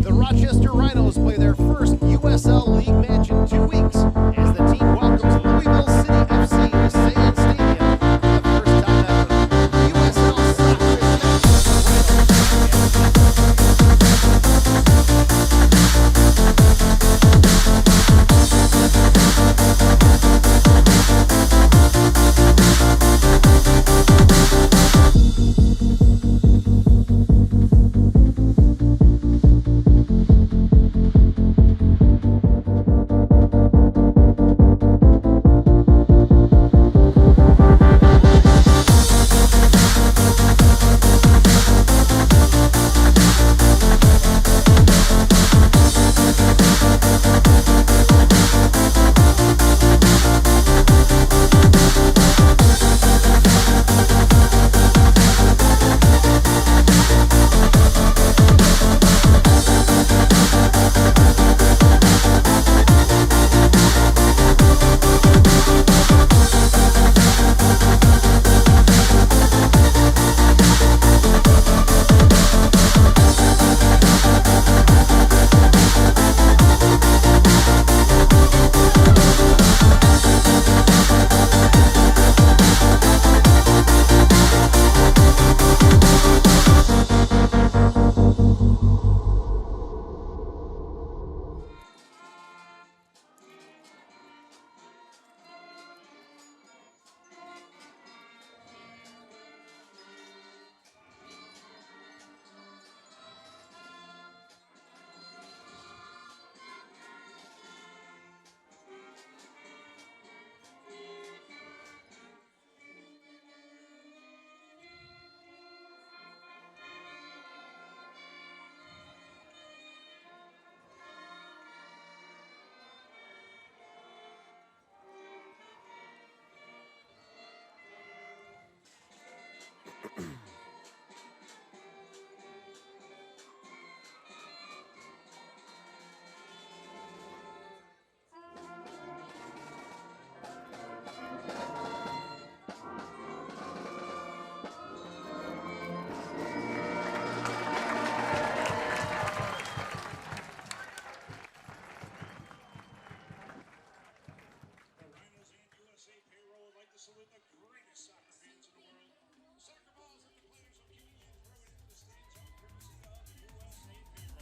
The Rochester Rhinos play their first USL League match in 2 weeks as the team welcomes Louisville City FC to Sand Stadium for the first time ever. USL soccer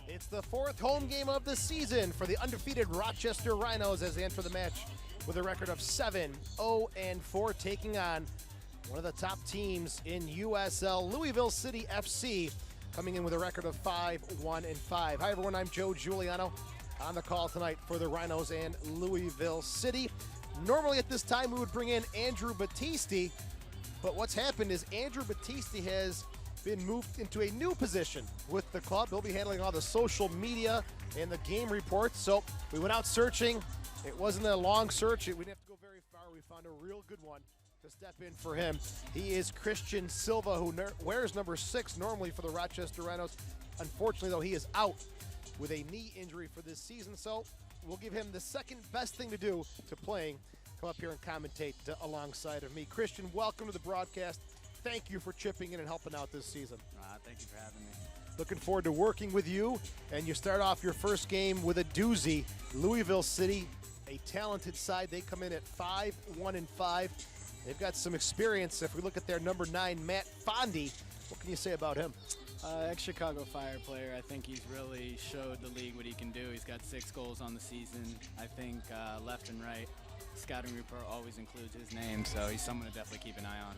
It's the fourth home game of the season for the undefeated Rochester Rhinos as they enter the match with a record of 7-0-4, taking on one of the top teams in USL, Louisville City FC, coming in with a record of 5-1-5. Hi everyone, I'm Joe Giuliano on the call tonight for the Rhinos and Louisville City. Normally at this time we would bring in Andrew Battisti, but what's happened is Andrew Battisti has been moved into a new position with the club. He'll be handling all the social media and the game reports. So we went out searching. It wasn't a long search. We didn't have to go very far. We found a real good one to step in for him. He is Christian Silva, who wears number 6 normally for the Rochester Rhinos. Unfortunately, though, he is out with a knee injury for this season. So we'll give him the second best thing to do to playing. Come up here and commentate alongside of me. Christian, welcome to the broadcast. Thank you for chipping in and helping out this season. Thank you for having me. Looking forward to working with you. And you start off your first game with a doozy. Louisville City, a talented side. They come in at 5-1-5. They've got some experience. If we look at their number 9, Matt Fondi, what can you say about him? Ex-Chicago Fire player. I think he's really showed the league what he can do. He's got 6 goals on the season. I think left and right, scouting report always includes his name, so he's someone to definitely keep an eye on.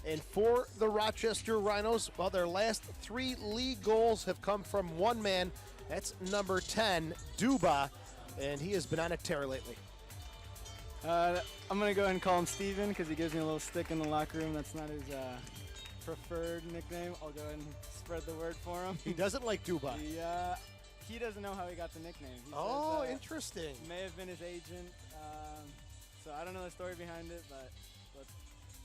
And for the Rochester Rhinos, well, their last 3 league goals have come from one man. That's number 10, Duba, and he has been on a tear lately. I'm going to go ahead and call him Steven because he gives me a little stick in the locker room. That's not his preferred nickname. I'll go ahead and spread the word for him. He doesn't like Duba. He doesn't know how he got the nickname. He says, interesting. May have been his agent. So I don't know the story behind it, but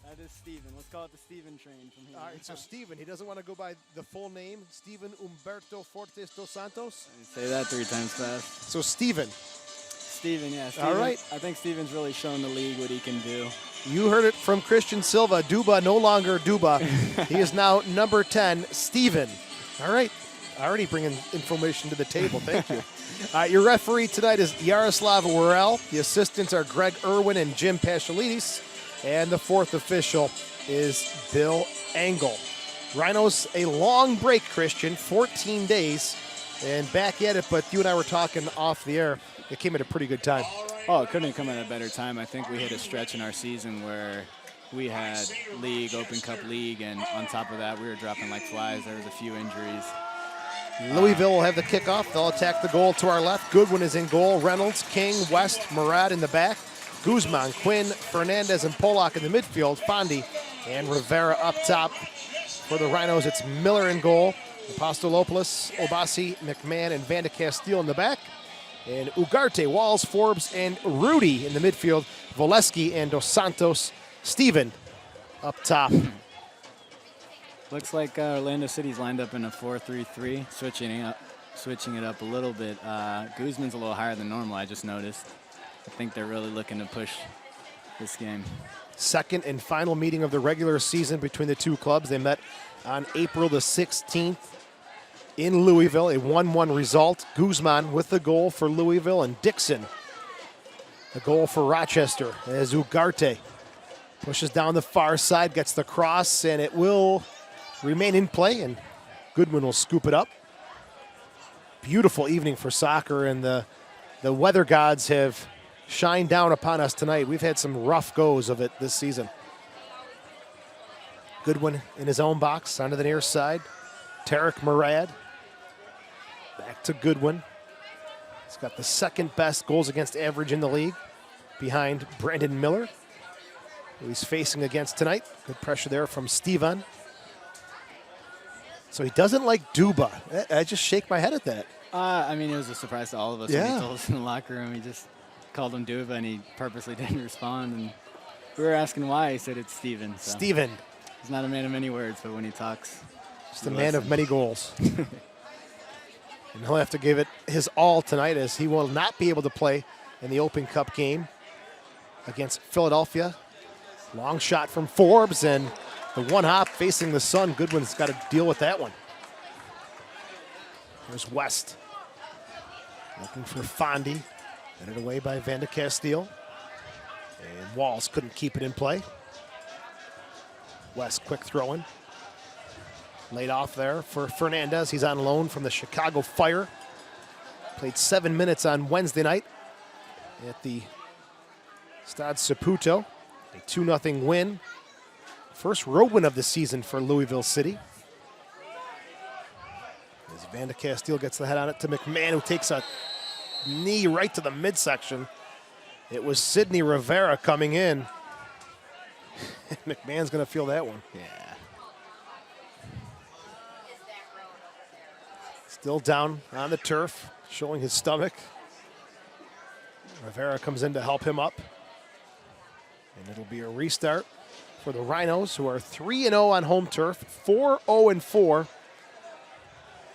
that is Steven. Let's call it the Steven train from here. All right, so Steven, he doesn't want to go by the full name, Steven Humberto Fortes dos Santos. Say that 3 times fast. So Steven. Steven, yeah. Steven, all right. I think Steven's really shown the league what he can do. You heard it from Christian Silva. Duba, no longer Duba. He is now number 10, Steven. All right. Already bringing information to the table. Thank you. Your referee tonight is Yaroslav Worrell. The assistants are Greg Irwin and Jim Pashalidis. And the fourth official is Bill Engel. Rhinos, a long break, Christian, 14 days, and back at it. But you and I were talking off the air. It came at a pretty good time. Oh, it couldn't come at a better time. I think we hit a stretch in our season where we had league, Open Cup league, and on top of that, we were dropping like flies. There was a few injuries. Louisville will have the kickoff. They'll attack the goal to our left. Goodwin is in goal. Reynolds, King, West, Murad in the back. Guzman, Quinn, Fernandez, and Polak in the midfield. Fondi and Rivera up top. For the Rhinos, it's Miller in goal. Apostolopoulos, Obasi, McMahon, and Van de Castile in the back. And Ugarte, Walls, Forbes, and Rudy in the midfield. Voleski and Dos Santos. Steven up top. Looks like Orlando City's lined up in a 4-3-3, switching it up a little bit. Guzman's a little higher than normal, I just noticed. I think they're really looking to push this game. Second and final meeting of the regular season between the two clubs. They met on April the 16th in Louisville, a 1-1 result. Guzman with the goal for Louisville, and Dixon the goal for Rochester as Ugarte pushes down the far side, gets the cross, and it will remain in play, and Goodwin will scoop it up. Beautiful evening for soccer, and the weather gods have shined down upon us tonight. We've had some rough goes of it this season. Goodwin in his own box, onto the near side. Tarek Murad. Back to Goodwin. He's got the second best goals against average in the league, behind Brandon Miller, who he's facing against tonight. Good pressure there from Steven. So he doesn't like Duba. I just shake my head at that. I mean, it was a surprise to all of us when he told us in the locker room. He just called him Duba, and he purposely didn't respond. And we were asking why. He said it's Steven. So. Steven. He's not a man of many words, but when he talks, just a man of many goals. And he'll have to give it his all tonight, as he will not be able to play in the Open Cup game against Philadelphia. Long shot from Forbes, and the one hop facing the sun. Goodwin's got to deal with that one. There's West. Looking for Fondi. Headed away by Van de Castile. And Walls couldn't keep it in play. West quick throw in. Laid off there for Fernandez. He's on loan from the Chicago Fire. Played 7 minutes on Wednesday night at the Stade Saputo. A 2-0 win. First road win of the season for Louisville City. As Van de Castile gets the head on it to McMahon, who takes a knee right to the midsection. It was Sidney Rivera coming in. McMahon's going to feel that one. Yeah. Still down on the turf, showing his stomach. Rivera comes in to help him up. And it'll be a restart for the Rhinos, who are 3-0 on home turf, 4-0-4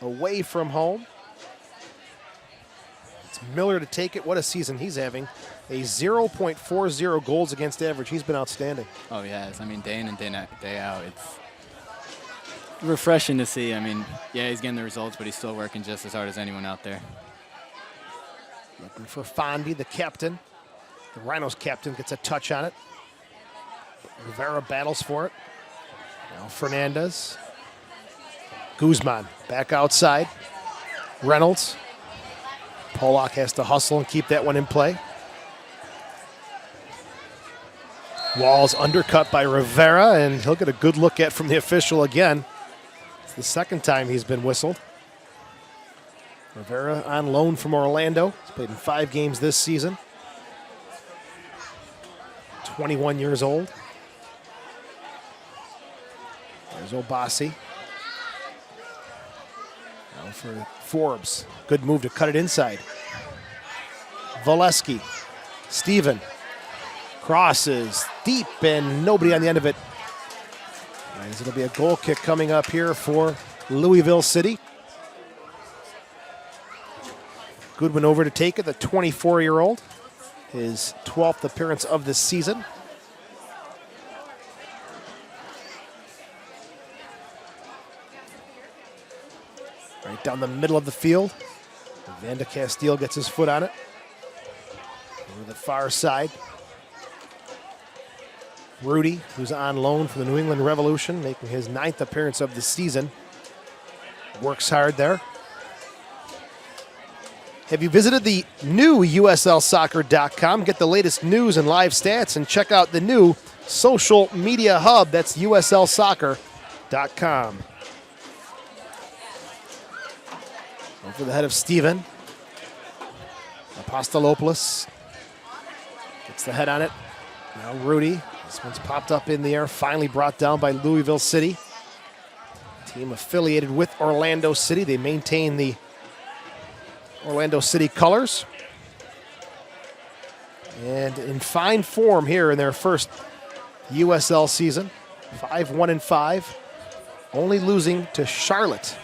away from home. It's Miller to take it. What a season he's having. A 0.40 goals against average. He's been outstanding. Oh, yes. I mean, day in and day out, it's refreshing to see. I mean, yeah, he's getting the results, but he's still working just as hard as anyone out there. Looking for Fondi, the captain. The Rhinos captain gets a touch on it. Rivera battles for it. Now Fernandez. Guzman back outside. Reynolds. Polak has to hustle and keep that one in play. Walls undercut by Rivera, and he'll get a good look at from the official again. It's the second time he's been whistled. Rivera on loan from Orlando. He's played in 5 games this season. 21 years old. There's Obasi. Now for Forbes. Good move to cut it inside. Voleski. Steven. Crosses deep, and nobody on the end of it. As it'll be a goal kick coming up here for Louisville City. Goodwin over to take it, the 24-year-old. His 12th appearance of the season. Right down the middle of the field. Vanda Castile gets his foot on it. Over the far side. Rudy, who's on loan from the New England Revolution, making his 9th appearance of the season. Works hard there. Have you visited the new USLsoccer.com? Get the latest news and live stats and check out the new social media hub. That's USLsoccer.com. Over the head of Steven. Apostolopoulos gets the head on it. Now Rudy. This one's popped up in the air, finally brought down by Louisville City. Team affiliated with Orlando City. They maintain the Orlando City colors. And in fine form here in their first USL season. 5-1-5. Only losing to Charlotte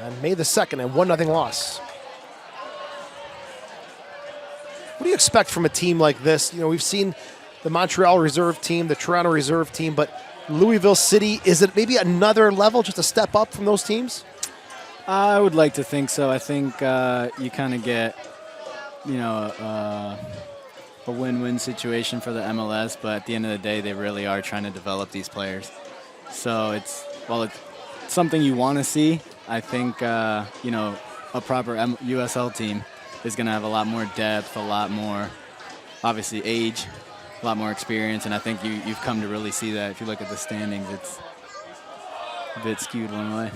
on May the 2nd, a 1-0 loss. What do you expect from a team like this? You know, we've seen the Montreal reserve team, the Toronto reserve team, but Louisville City, is it maybe another level, just a step up from those teams? I would like to think so. I think you kind of get, a win-win situation for the MLS, but at the end of the day, they really are trying to develop these players. So it's something you want to see. I think, a proper USL team is going to have a lot more depth, a lot more, obviously, age, a lot more experience, and I think you've come to really see that. If you look at the standings, it's a bit skewed one way.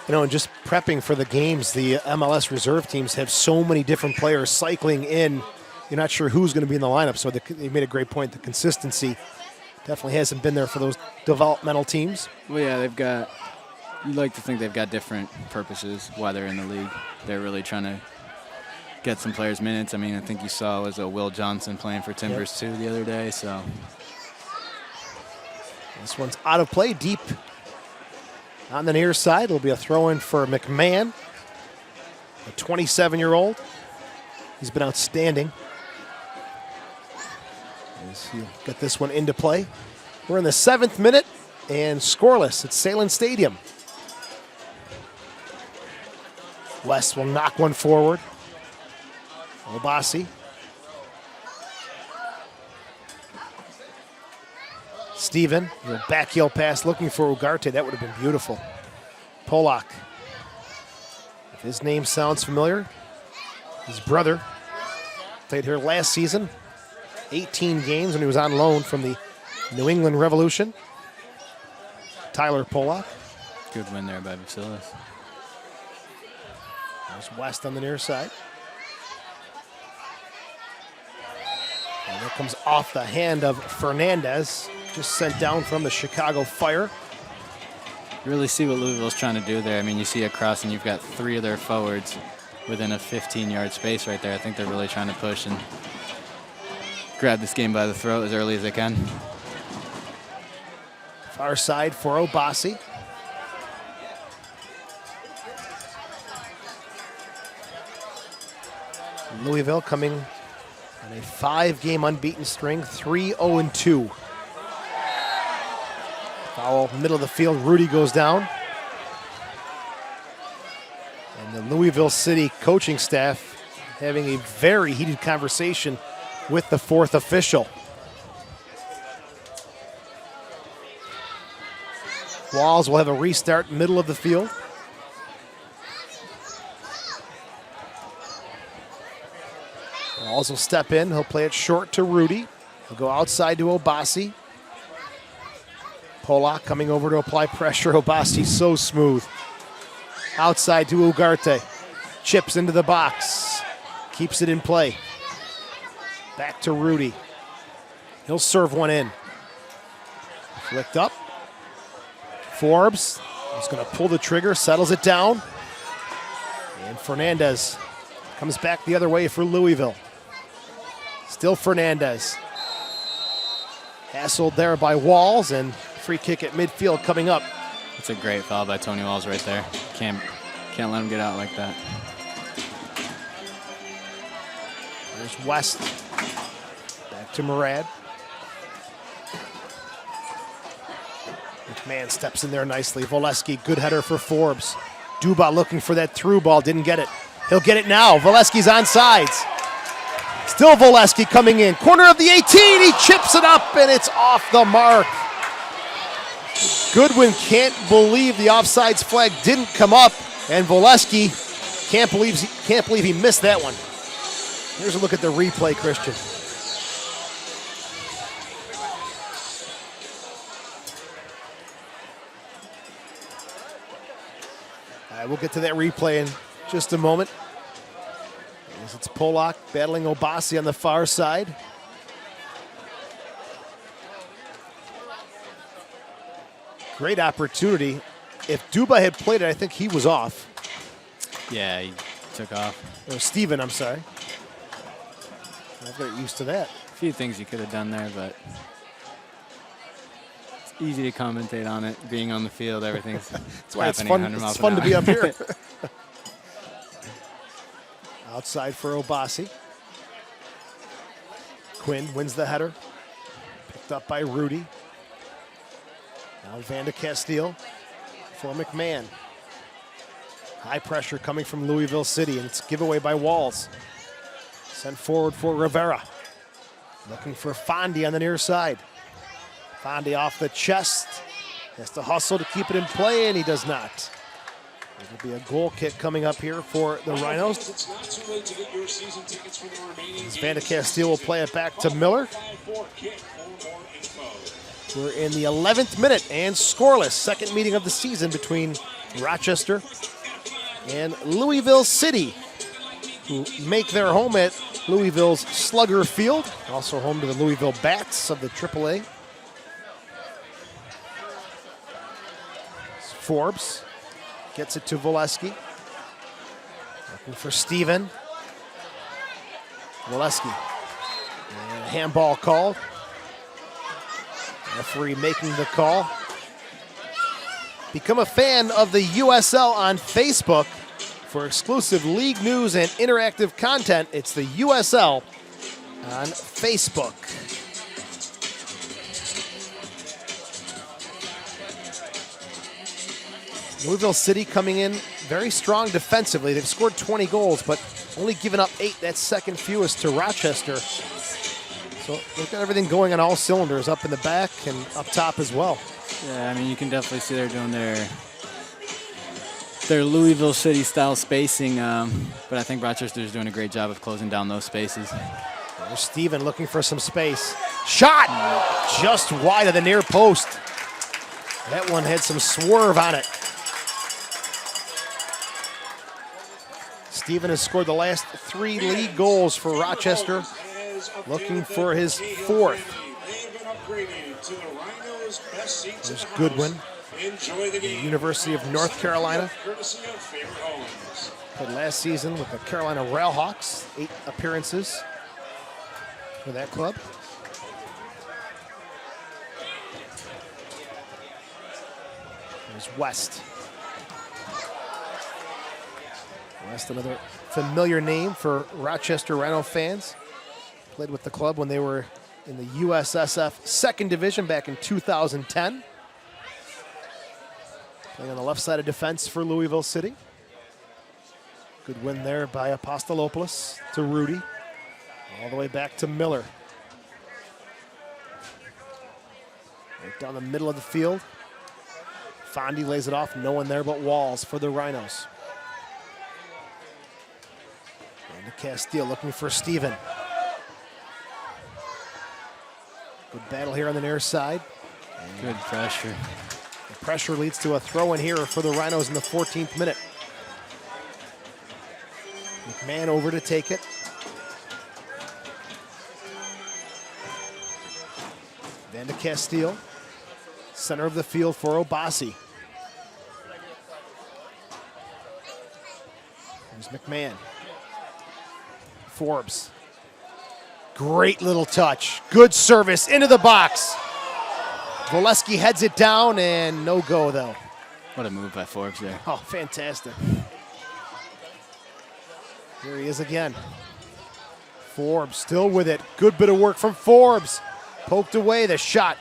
You know, and just prepping for the games, the MLS reserve teams have so many different players cycling in. You're not sure who's going to be in the lineup, so they made a great point. The consistency definitely hasn't been there for those developmental teams. Well, yeah, you'd like to think they've got different purposes why they're in the league. They're really trying to get some players minutes. I mean, I think you saw was a Will Johnson playing for Timbers too the other day. So this one's out of play, deep on the near side. It'll be a throw-in for McMahon, a 27-year-old. He's been outstanding. As he'll get this one into play. We're in the 7th minute and scoreless at Salem Stadium. West will knock one forward. Obasi. Steven, the back heel pass looking for Ugarte. That would have been beautiful. Polak. If his name sounds familiar, his brother played here last season. 18 games when he was on loan from the New England Revolution. Tyler Polak. Good win there by Vasilis. There's West on the near side. And that comes off the hand of Fernandez, just sent down from the Chicago Fire. You really see what Louisville's trying to do there. I mean, you see a cross and you've got 3 of their forwards within a 15-yard space right there. I think they're really trying to push and grab this game by the throat as early as they can. Far side for Obasi. Louisville coming on a 5-game unbeaten string, 3-0-2. Foul, middle of the field, Rudy goes down. And the Louisville City coaching staff having a very heated conversation with the 4th official. Walls will have a restart, middle of the field. Walls will step in. He'll play it short to Rudy. He'll go outside to Obasi. Polak coming over to apply pressure. Obasi so smooth. Outside to Ugarte. Chips into the box. Keeps it in play. Back to Rudy. He'll serve one in. Flicked up. Forbes. He's going to pull the trigger, settles it down. And Fernandez comes back the other way for Louisville. Still Fernandez. Hassled there by Walls, and free kick at midfield coming up. It's a great foul by Tony Walls right there. Can't let him get out like that. There's West. Back to Murad. McMahon steps in there nicely. Voleski, good header for Forbes. Duba looking for that through ball, didn't get it. He'll get it now. Volesky's on sides. Still Volesky coming in. Corner of the 18, he chips it up and it's off the mark. Goodwin can't believe the offsides flag didn't come up, and Volesky can't believe he missed that one. Here's a look at the replay, Christian. All right, we'll get to that replay in just a moment. As it's Polak battling Obasi on the far side. Great opportunity. If Duba had played it, I think he was off. Yeah, he took off. Or Steven, I'm sorry. I've got used to that. A few things you could have done there, but it's easy to commentate on it. Being on the field, everything's That's why it's happening fun. 100 It's miles an fun to be hour. up here. Outside for Obasi. Quinn wins the header. Picked up by Rudy. Now Van de Castile for McMahon. High pressure coming from Louisville City, and it's giveaway by Walls. Sent forward for Rivera. Looking for Fondi on the near side. Fondi off the chest. Has to hustle to keep it in play, and he does not. There'll be a goal kick coming up here for the Rhinos. As Van de Castile will play it back to Miller. We're in the 11th minute and scoreless. Second meeting of the season between Rochester and Louisville City, who make their home at Louisville's Slugger Field, also home to the Louisville Bats of the AAA. Forbes gets it to Volesky. Looking for Steven. Volesky. And handball called. Referee making the call. Become a fan of the USL on Facebook for exclusive league news and interactive content. It's the USL on Facebook. Louisville City coming in very strong defensively. They've scored 20 goals, but only given up 8. That's second fewest to Rochester. So they've got everything going on all cylinders up in the back and up top as well. Yeah, I mean, you can definitely see they're doing their Louisville City style spacing, but I think Rochester's doing a great job of closing down those spaces. There's Steven looking for some space. Shot! Just wide of the near post. That one had some swerve on it. Steven has scored the last 3 league goals for Rochester, looking for his 4th. There's Goodwin, the University of North Carolina. Played last season with the Carolina Railhawks, 8 appearances for that club. There's West. West, another familiar name for Rochester Rhino fans. Played with the club when they were in the USSF second division back in 2010. Playing on the left side of defense for Louisville City. Good win there by Apostolopoulos to Rudy. All the way back to Miller. Right down the middle of the field. Fondi lays it off, no one there but Walls for the Rhinos. And to Castile looking for Steven. Good battle here on the near side. Good pressure. The pressure leads to a throw in here for the Rhinos in the 14th minute. McMahon over to take it. Van de Castile. Center of the field for Obasi. There's McMahon. Forbes. Great little touch. Good service into the box. Volesky heads it down and no go though. What a move by Forbes there. Oh, fantastic. Here he is again. Forbes still with it. Good bit of work from Forbes. Poked away the shot.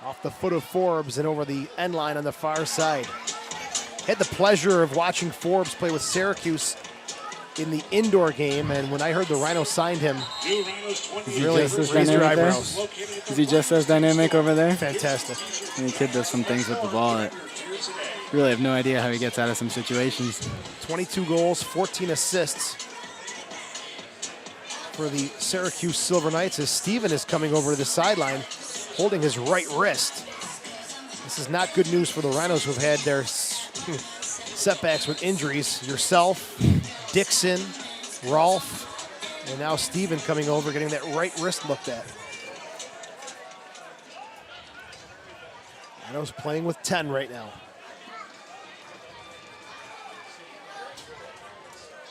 Off the foot of Forbes and over the end line on the far side. Had the pleasure of watching Forbes play with Syracuse in the indoor game, and when I heard the Rhinos signed him, really raised your eyebrows. Is he just as dynamic over there? Fantastic. And the kid does some things with the ball that you really have no idea how he gets out of some situations. 22 goals, 14 assists for the Syracuse Silver Knights as Steven is coming over to the sideline, holding his right wrist. This is not good news for the Rhinos who've had their setbacks with injuries. Yourself, Dixon, Rolf, and now Steven coming over, getting that right wrist looked at. Rhinos playing with 10 right now.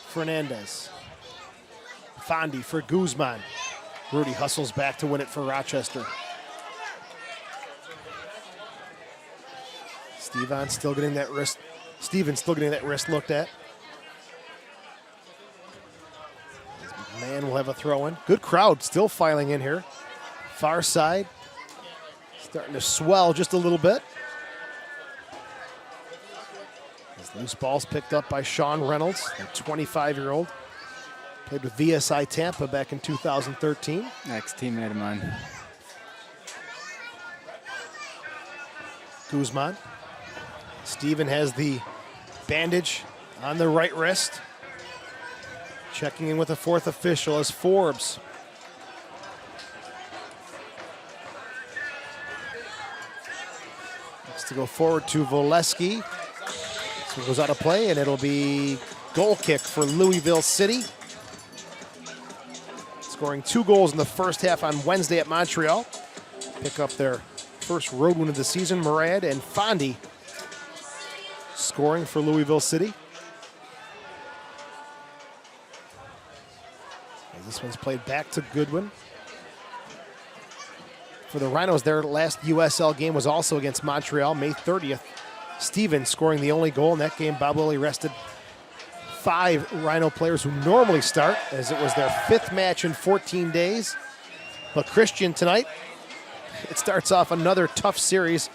Fernandez. Fondi for Guzman. Rudy hustles back to win it for Rochester. Steven still getting that wrist looked at. Man will have a throw in. Good crowd still filing in here. Far side. Starting to swell just a little bit. This loose ball's picked up by Sean Reynolds, a 25-year-old. Played with VSI Tampa back in 2013. Ex-teammate of mine. Guzman. Steven has the bandage on the right wrist. Checking in with the fourth official as Forbes. Next to go forward to Voleski. This one goes out of play, and it'll be goal kick for Louisville City. Scoring 2 goals in the first half on Wednesday at Montreal. Pick up their first road win of the season. Murad and Fondi scoring for Louisville City. This one's played back to Goodwin. For the Rhinos, their last USL game was also against Montreal, May 30th. Steven scoring the only goal in that game. Bob Lilly rested 5 Rhino players who normally start, as it was their 5th match in 14 days. But Christian tonight, it starts off another tough series.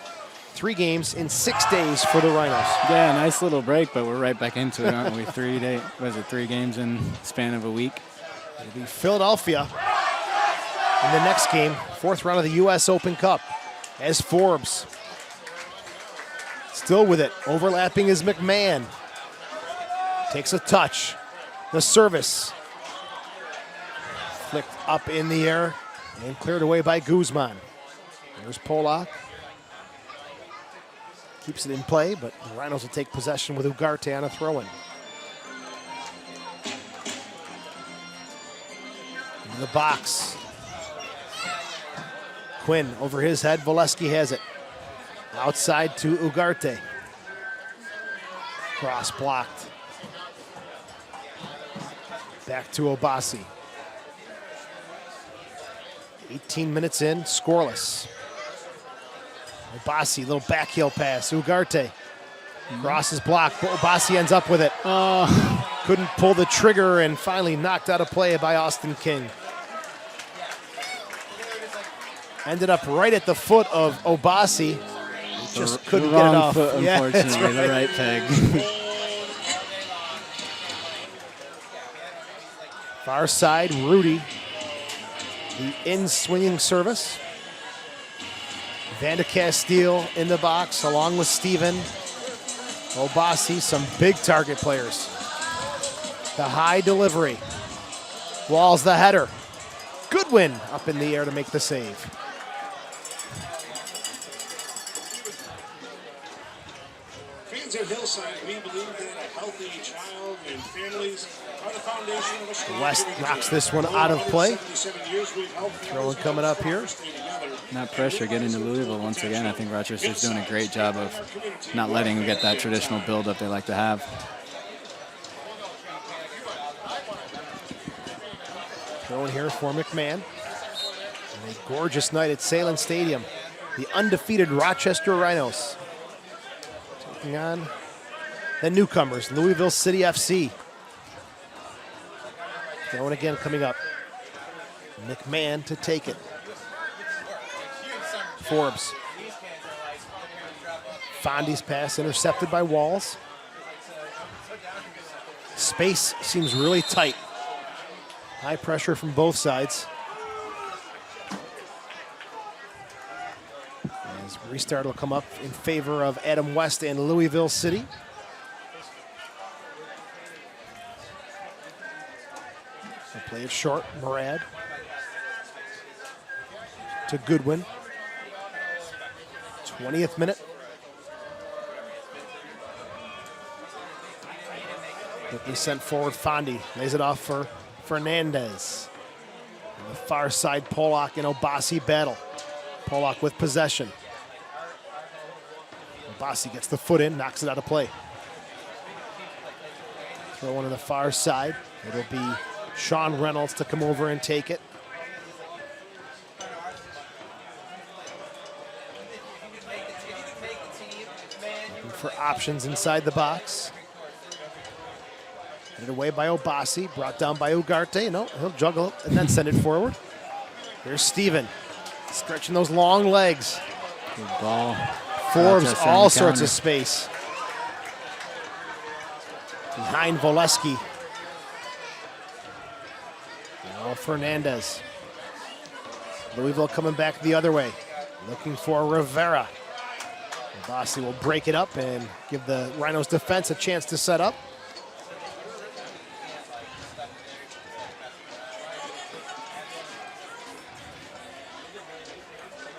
3 games in 6 days for the Rhinos. Yeah, nice little break, but we're right back into it, aren't we? 3 games in the span of a week? It'll be Philadelphia in the next game, 4th round of the U.S. Open Cup, as Forbes. Still with it, overlapping is McMahon. Takes a touch, the service. Flicked up in the air and cleared away by Guzman. There's Polak. Keeps it in play, but the Rhinos will take possession with Ugarte on a throw-in. In the box. Quinn over his head. Voleski has it. Outside to Ugarte. Cross blocked. Back to Obasi. 18 minutes in, scoreless. Obasi, little back heel pass. Ugarte. Cross is blocked, but Obasi ends up with it. Couldn't pull the trigger and finally knocked out of play by Austin King. Ended up right at the foot of Obasi. Just couldn't get it off. Foot, unfortunately, the right peg. Far side, Rudy. The in-swinging service. Van de Castile in the box along with Steven. Obasi, some big target players. The high delivery. Walls the header. Goodwin up in the air to make the save. Fans at Hillside, we believe that a healthy child and families are the foundation of a strong West knocks this one out of play. Throw in coming up here. Not pressure getting to Louisville once again. I think Rochester's doing a great job of not letting them get that traditional build-up they like to have. Throw in here for McMahon. And a gorgeous night at Salem Stadium. The undefeated Rochester Rhinos taking on the newcomers, Louisville City FC. Throw in again coming up. McMahon to take it. Forbes. Fondi's pass intercepted by Walls. Space seems really tight. High pressure from both sides. As restart will come up in favor of Adam West and Louisville City. They'll play it short. Murad to Goodwin. 20th minute. Quickly sent forward. Fondi lays it off for Fernandez. On the far side, Polak and Obasi battle. Polak with possession. Obasi gets the foot in, knocks it out of play. Throw one to the far side. It'll be Sean Reynolds to come over and take it. Looking for options inside the box. Headed away by Obasi, brought down by Ugarte. No, he'll juggle and then send it forward. Here's Steven, stretching those long legs. Good ball. Forbes all sorts of space. Behind Voleski. Now Fernandez. Louisville coming back the other way. Looking for Rivera. Obasi will break it up and give the Rhinos defense a chance to set up.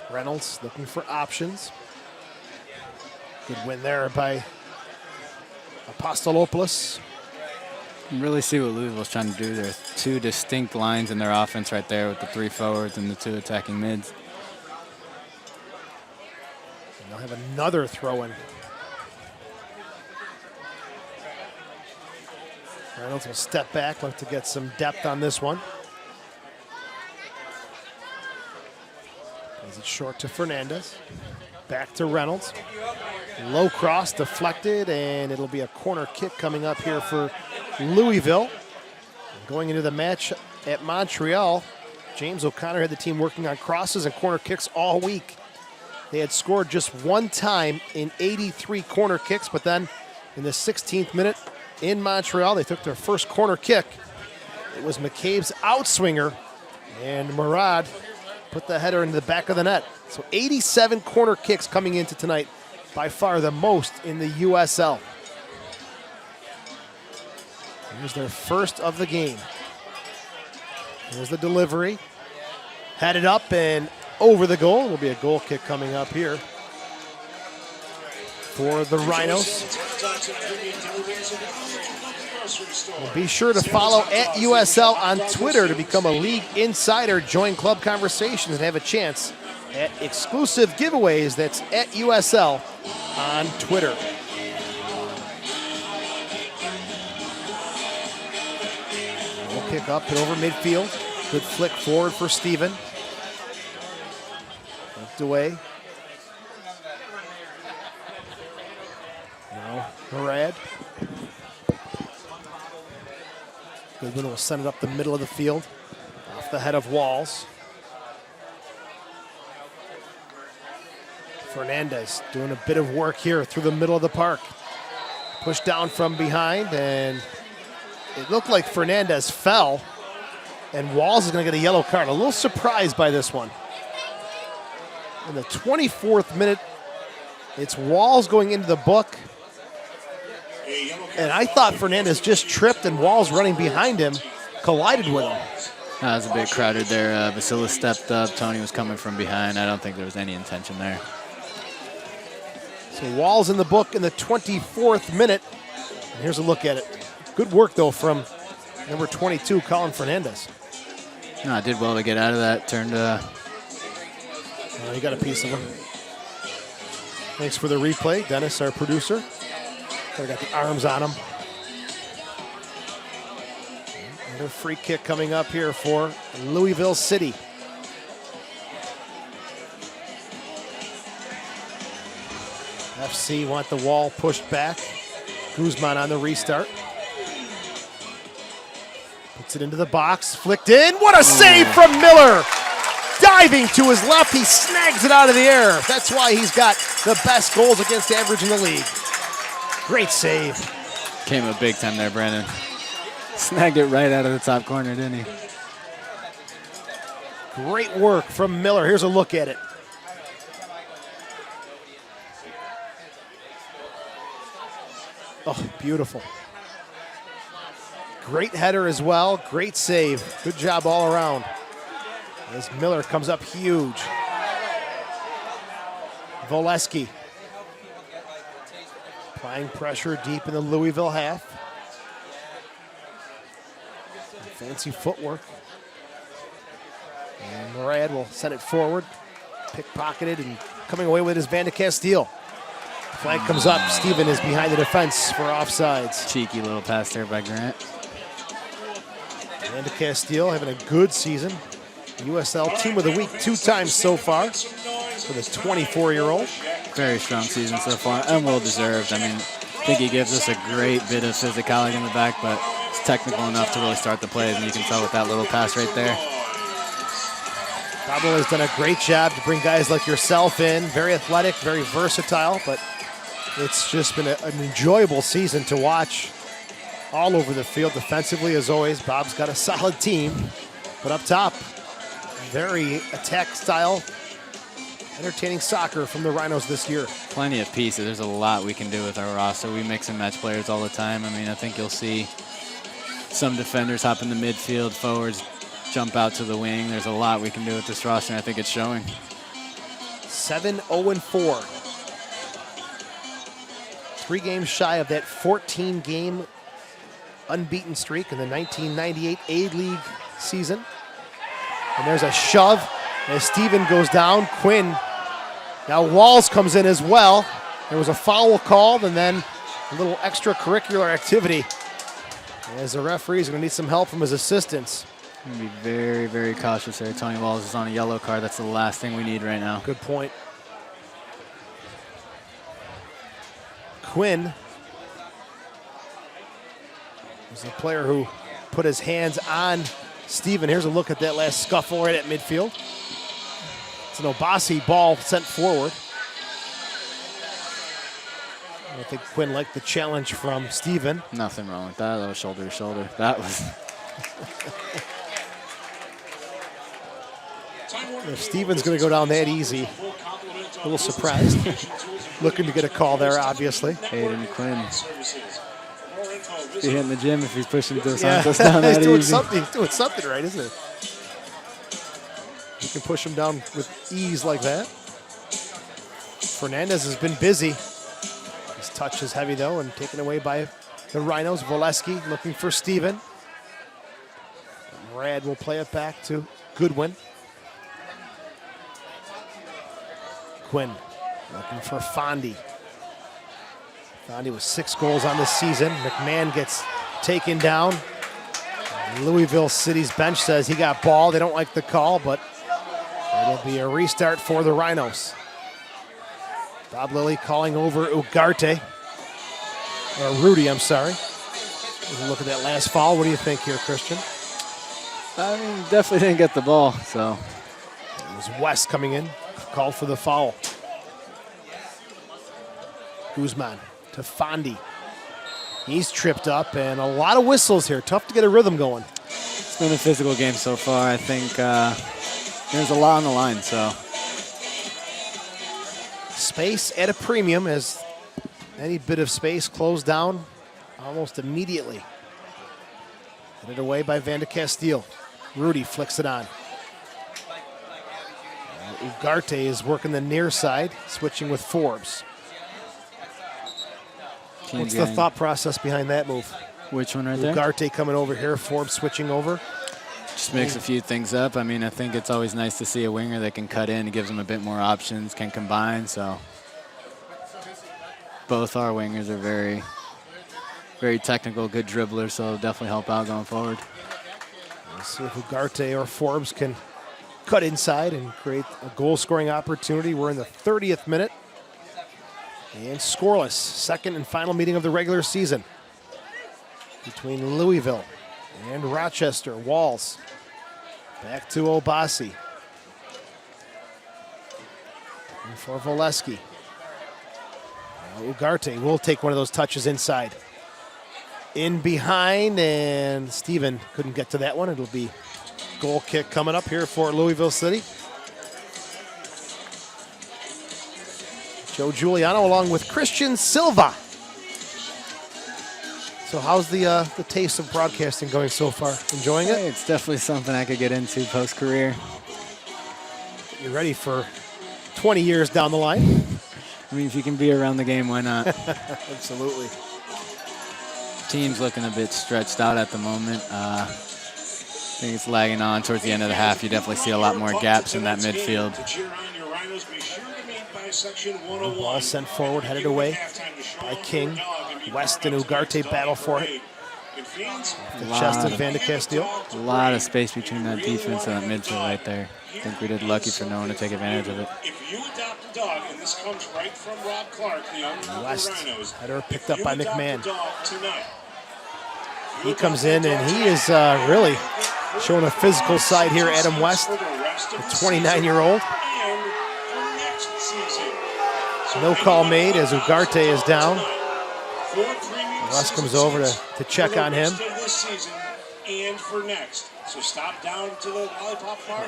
Reynolds looking for options. Good win there by Apostolopoulos. You can really see what Louisville's trying to do. There are two distinct lines in their offense right there with the three forwards and the two attacking mids. And they'll have another throw-in. Reynolds will step back, look to get some depth on this one. Plays it short to Fernandez. Back to Reynolds. Low cross, deflected, and it'll be a corner kick coming up here for Louisville. Going into the match at Montreal, James O'Connor had the team working on crosses and corner kicks all week. They had scored just one time in 83 corner kicks, but then in the 16th minute in Montreal, they took their first corner kick. It was McCabe's outswinger, and Murad put the header into the back of the net. So 87 corner kicks coming into tonight, by far the most in the USL. Here's their first of the game. Here's the delivery. Headed up and over the goal. There'll be a goal kick coming up here for the Rhinos. Well, be sure to follow @USL on Twitter to become a league insider, join club conversations, and have a chance at exclusive giveaways. That's @USL on Twitter. We'll kick up and over midfield. Good flick forward for Steven. Left away. Now Murad. Goodwin will send it up the middle of the field. Off the head of Walls. Fernandez doing a bit of work here through the middle of the park. Pushed down from behind, and it looked like Fernandez fell, and Walls is going to get a yellow card. A little surprised by this one. In the 24th minute, it's Walls going into the book, and I thought Fernandez just tripped, and Walls running behind him collided with him. That was a bit crowded there. Vasilis stepped up. Tony was coming from behind. I don't think there was any intention there. So Walls in the book in the 24th minute. And here's a look at it. Good work, though, from number 22, Colin Fernandez. No, I did well to get out of that. Turned. He got a piece of him. Thanks for the replay, Dennis, our producer. Got the arms on him. Another free kick coming up here for Louisville City. FC want the wall pushed back. Guzman on the restart. Puts it into the box, flicked in. What a save from Miller! Diving to his left, he snags it out of the air. That's why he's got the best goals against average in the league. Great save. Came up big time there, Brandon. Snagged it right out of the top corner, didn't he? Great work from Miller. Here's a look at it. Oh, beautiful. Great header as well. Great save. Good job all around. As Miller comes up huge. Voleski applying pressure deep in the Louisville half. Fancy footwork. And Murad will send it forward. Pickpocketed and coming away with his Van de Castile. Flag comes up. Steven is behind the defense for offsides. Cheeky little pass there by Grant. Van de Castile having a good season. USL Team of the Week 2 times so far for the 24-year-old. Very strong season so far and well deserved. I mean, I think he gives us a great bit of physicality in the back, but it's technical enough to really start the plays, and you can tell with that little pass right there. Pablo has done a great job to bring guys like yourself in. Very athletic, very versatile, but it's just been an enjoyable season to watch all over the field. Defensively, as always, Bob's got a solid team, but up top, very attack style, entertaining soccer from the Rhinos this year. Plenty of pieces. There's a lot we can do with our roster. We mix and match players all the time. I mean, I think you'll see some defenders hop in the midfield, forwards jump out to the wing. There's a lot we can do with this roster, and I think it's showing. 7-0-4. 3 games shy of that 14-game unbeaten streak in the 1998 A-League season. And there's a shove as Steven goes down. Quinn. Now Walls comes in as well. There was a foul called and then a little extracurricular activity. As the referee is going to need some help from his assistants. I'm going to be very, very cautious there. Tony Walls is on a yellow card. That's the last thing we need right now. Good point. Quinn was the player who put his hands on Steven. Here's a look at that last scuffle right at midfield. It's an Obasi ball sent forward. I think Quinn liked the challenge from Steven. Nothing wrong with that. That was shoulder to shoulder. That was... If Steven's going to go down that easy, a little surprised. Looking to get a call there, obviously. Aiden Quinn. Be hitting the gym if he's pushing Dos Santos down that he's doing easy. He's doing something right, isn't it? You can push him down with ease like that. Fernandez has been busy. His touch is heavy, though, and taken away by the Rhinos. Voleski looking for Steven. Rad will play it back to Goodwin. Quinn looking for Fondi. Fondi with 6 goals on this season. McMahon gets taken down. Louisville City's bench says he got ball. They don't like the call, but it'll be a restart for the Rhinos. Bob Lilly calling over Ugarte. Or Rudy, I'm sorry. Look at that last foul. What do you think here, Christian? I mean, definitely didn't get the ball, so. It was West coming in. Called for the foul. Guzman to Fondi. He's tripped up, and a lot of whistles here. Tough to get a rhythm going. It's been a physical game so far. I think there's a lot on the line, so. Space at a premium as any bit of space closed down almost immediately. Headed away by Van de Castile. Rudy flicks it on. Ugarte is working the near side, switching with Forbes. What's the thought process behind that move? Which one right there? Ugarte coming over here, Forbes switching over. Just makes a few things up. I mean, I think it's always nice to see a winger that can cut in. It gives them a bit more options, can combine. So both our wingers are very, very technical, good dribblers, so it'll definitely help out going forward. Let's see if Ugarte or Forbes can cut inside and create a goal-scoring opportunity. We're in the 30th minute. And scoreless, second and final meeting of the regular season between Louisville and Rochester. Walls back to Obasi. And for Voleski. Now Ugarte will take one of those touches inside. in behind, and Steven couldn't get to that one. It'll be goal kick coming up here for Louisville City. Joe Giuliano along with Christian Silva. So how's the taste of broadcasting going so far? Enjoying it? It's definitely something I could get into post-career. You ready for 20 years down the line? I mean, if you can be around the game, why not? Absolutely. Team's looking a bit stretched out at the moment. I think it's lagging on towards the end of the half. You definitely see a lot more gaps in that midfield. Ball sent forward, headed away by King. West and Ugarte battle for it. The chest of Van de Castile. A lot of space between that defense and that midfield right there. I think we did lucky for no one to take advantage of it. West, header picked up by McMahon. He comes in and he is really showing a physical side here, Adam West, the 29-year-old. No call made as Ugarte is down. West comes over to check on him.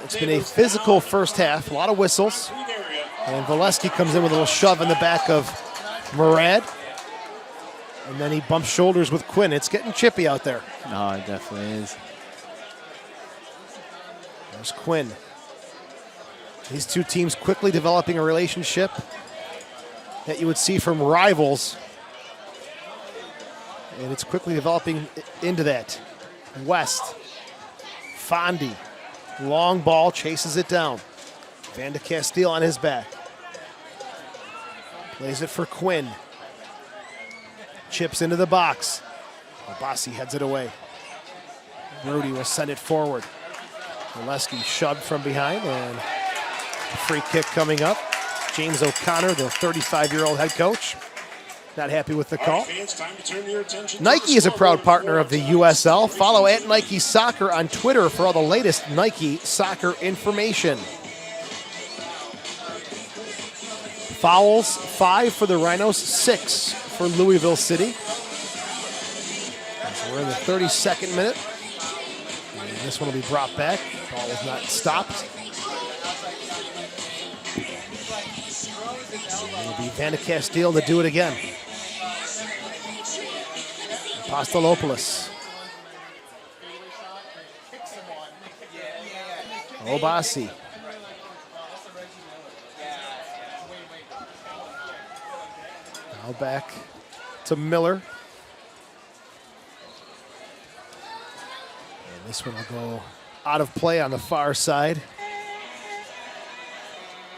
It's been a physical first half, a lot of whistles. And Valesky comes in with a little shove in the back of Murad. And then he bumps shoulders with Quinn. It's getting chippy out there. No, it definitely is. There's Quinn. These two teams quickly developing a relationship that you would see from rivals. And it's quickly developing into that. West, Fondi, long ball, chases it down. Van de Castile on his back. Plays it for Quinn. Chips into the box. Abassi heads it away. Rudy will send it forward. Valesky shoved from behind, and a free kick coming up. James O'Connor, the 35-year-old head coach, not happy with the call. Nike is a proud partner of the USL. Follow at Nike Soccer on Twitter for all the latest Nike soccer information. Fouls, 5 for the Rhinos, 6 for Louisville City. So we're in the 32nd minute. And this one will be brought back. Ball was not stopped. It'll be Van de Castile to do it again. Apostolopoulos. Obasi. Now back to Miller. And this one will go out of play on the far side.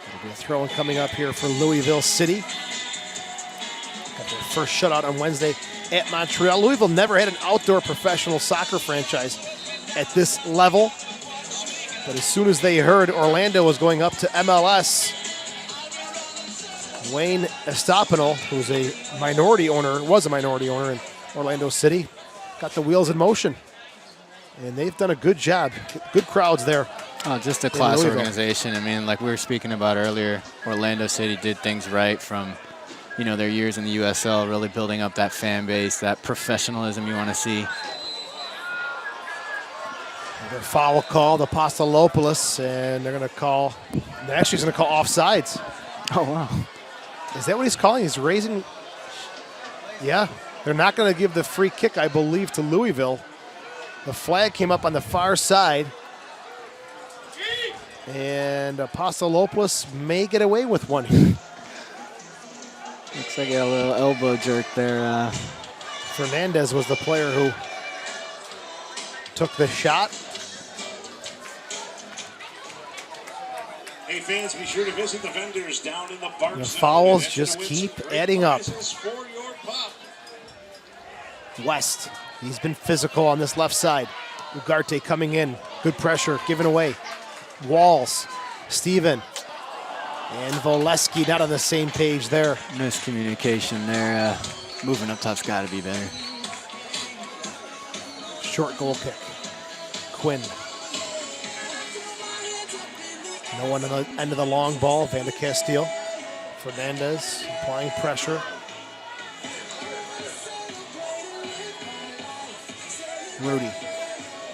There'll be a throw-in coming up here for Louisville City. Got their first shutout on Wednesday at Montreal. Louisville never had an outdoor professional soccer franchise at this level. But as soon as they heard Orlando was going up to MLS, Wayne Estopino, who's a minority owner, was a minority owner in Orlando City, got the wheels in motion. And they've done a good job. Good crowds there. Oh, just a class organization. I mean, like we were speaking about earlier, Orlando City did things right from, you know, their years in the USL, really building up that fan base, that professionalism you want to see. Their foul call, the Apostolopoulos, and they're going to call, actually he's going to call offsides. Oh, wow. Is that what he's calling? He's raising, yeah. They're not going to give the free kick, I believe, to Louisville. The flag came up on the far side. And Apostolopoulos may get away with one here. Looks like a little elbow jerk there. Fernandez was the player who took the shot. Hey fans, be sure to visit the vendors down in the bar. The fouls just keep adding up. West, he's been physical on this left side. Ugarte coming in, good pressure, given away. Walls, Steven, and Valesky not on the same page there. Miscommunication there. Moving up top's got to be better. Short goal kick. Quinn. No one on the end of the long ball. Van de Castile. Fernandez applying pressure. Rudy.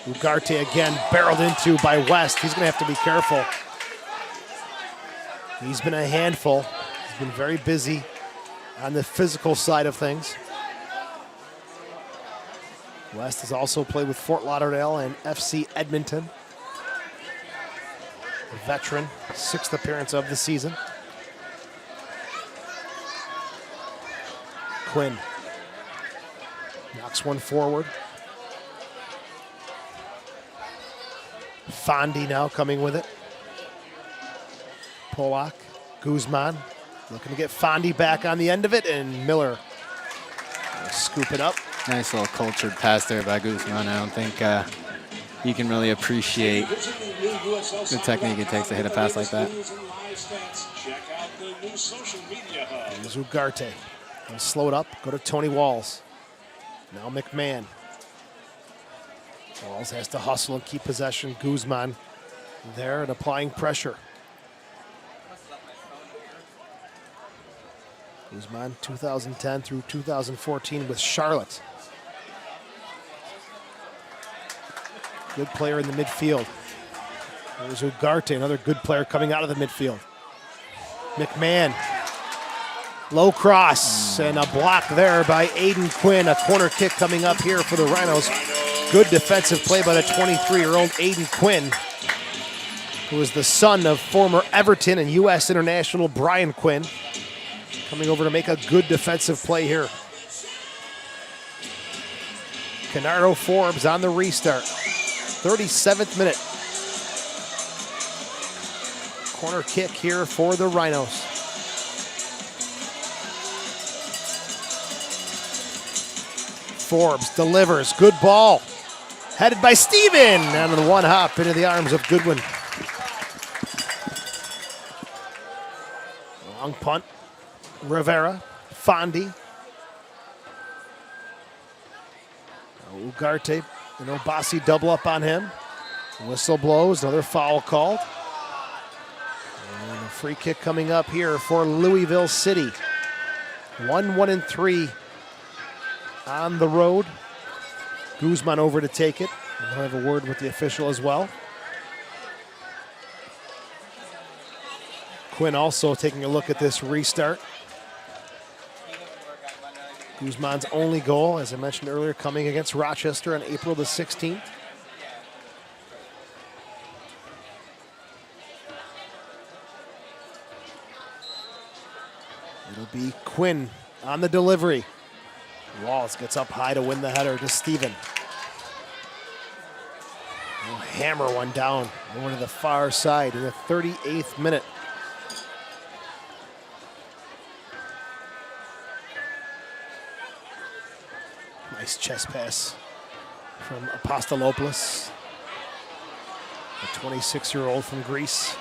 Ugarte again barreled into by West. He's going to have to be careful. He's been a handful. He's been very busy on the physical side of things. West has also played with Fort Lauderdale and FC Edmonton. A veteran, 6th appearance of the season. Quinn knocks one forward. Fondi now coming with it. Polak, Guzman looking to get Fondi back on the end of it, and Miller will scoop it up. Nice little cultured pass there by Guzman. I don't think you can really appreciate the technique it takes to hit a pass like that. Here's Ugarte. He'll slow it up, go to Tony Walls. Now McMahon. Walls has to hustle and keep possession. Guzman there and applying pressure. Guzman 2010 through 2014 with Charlotte. Good player in the midfield. There's Ugarte, another good player coming out of the midfield. McMahon. Low cross and a block there by Aiden Quinn. A corner kick coming up here for the Rhinos. Good defensive play by the 23-year-old Aiden Quinn, who is the son of former Everton and U.S. international Brian Quinn, coming over to make a good defensive play here. Canardo Forbes on the restart. 37th minute. Corner kick here for the Rhinos. Forbes delivers, good ball. Headed by Steven, down to the one hop into the arms of Goodwin. Long punt, Rivera, Fondi. Ugarte and Obasi double up on him. Whistle blows, another foul called. And a free kick coming up here for Louisville City. 1-1-3 on the road. Guzman over to take it. We'll have a word with the official as well. Quinn also taking a look at this restart. Guzman's only goal, as I mentioned earlier, coming against Rochester on April the 16th. It'll be Quinn on the delivery. Walls gets up high to win the header to Steven. He'll hammer one down over to the far side in the 38th minute. Nice chest pass from Apostolopoulos, the 26-year-old from Greece.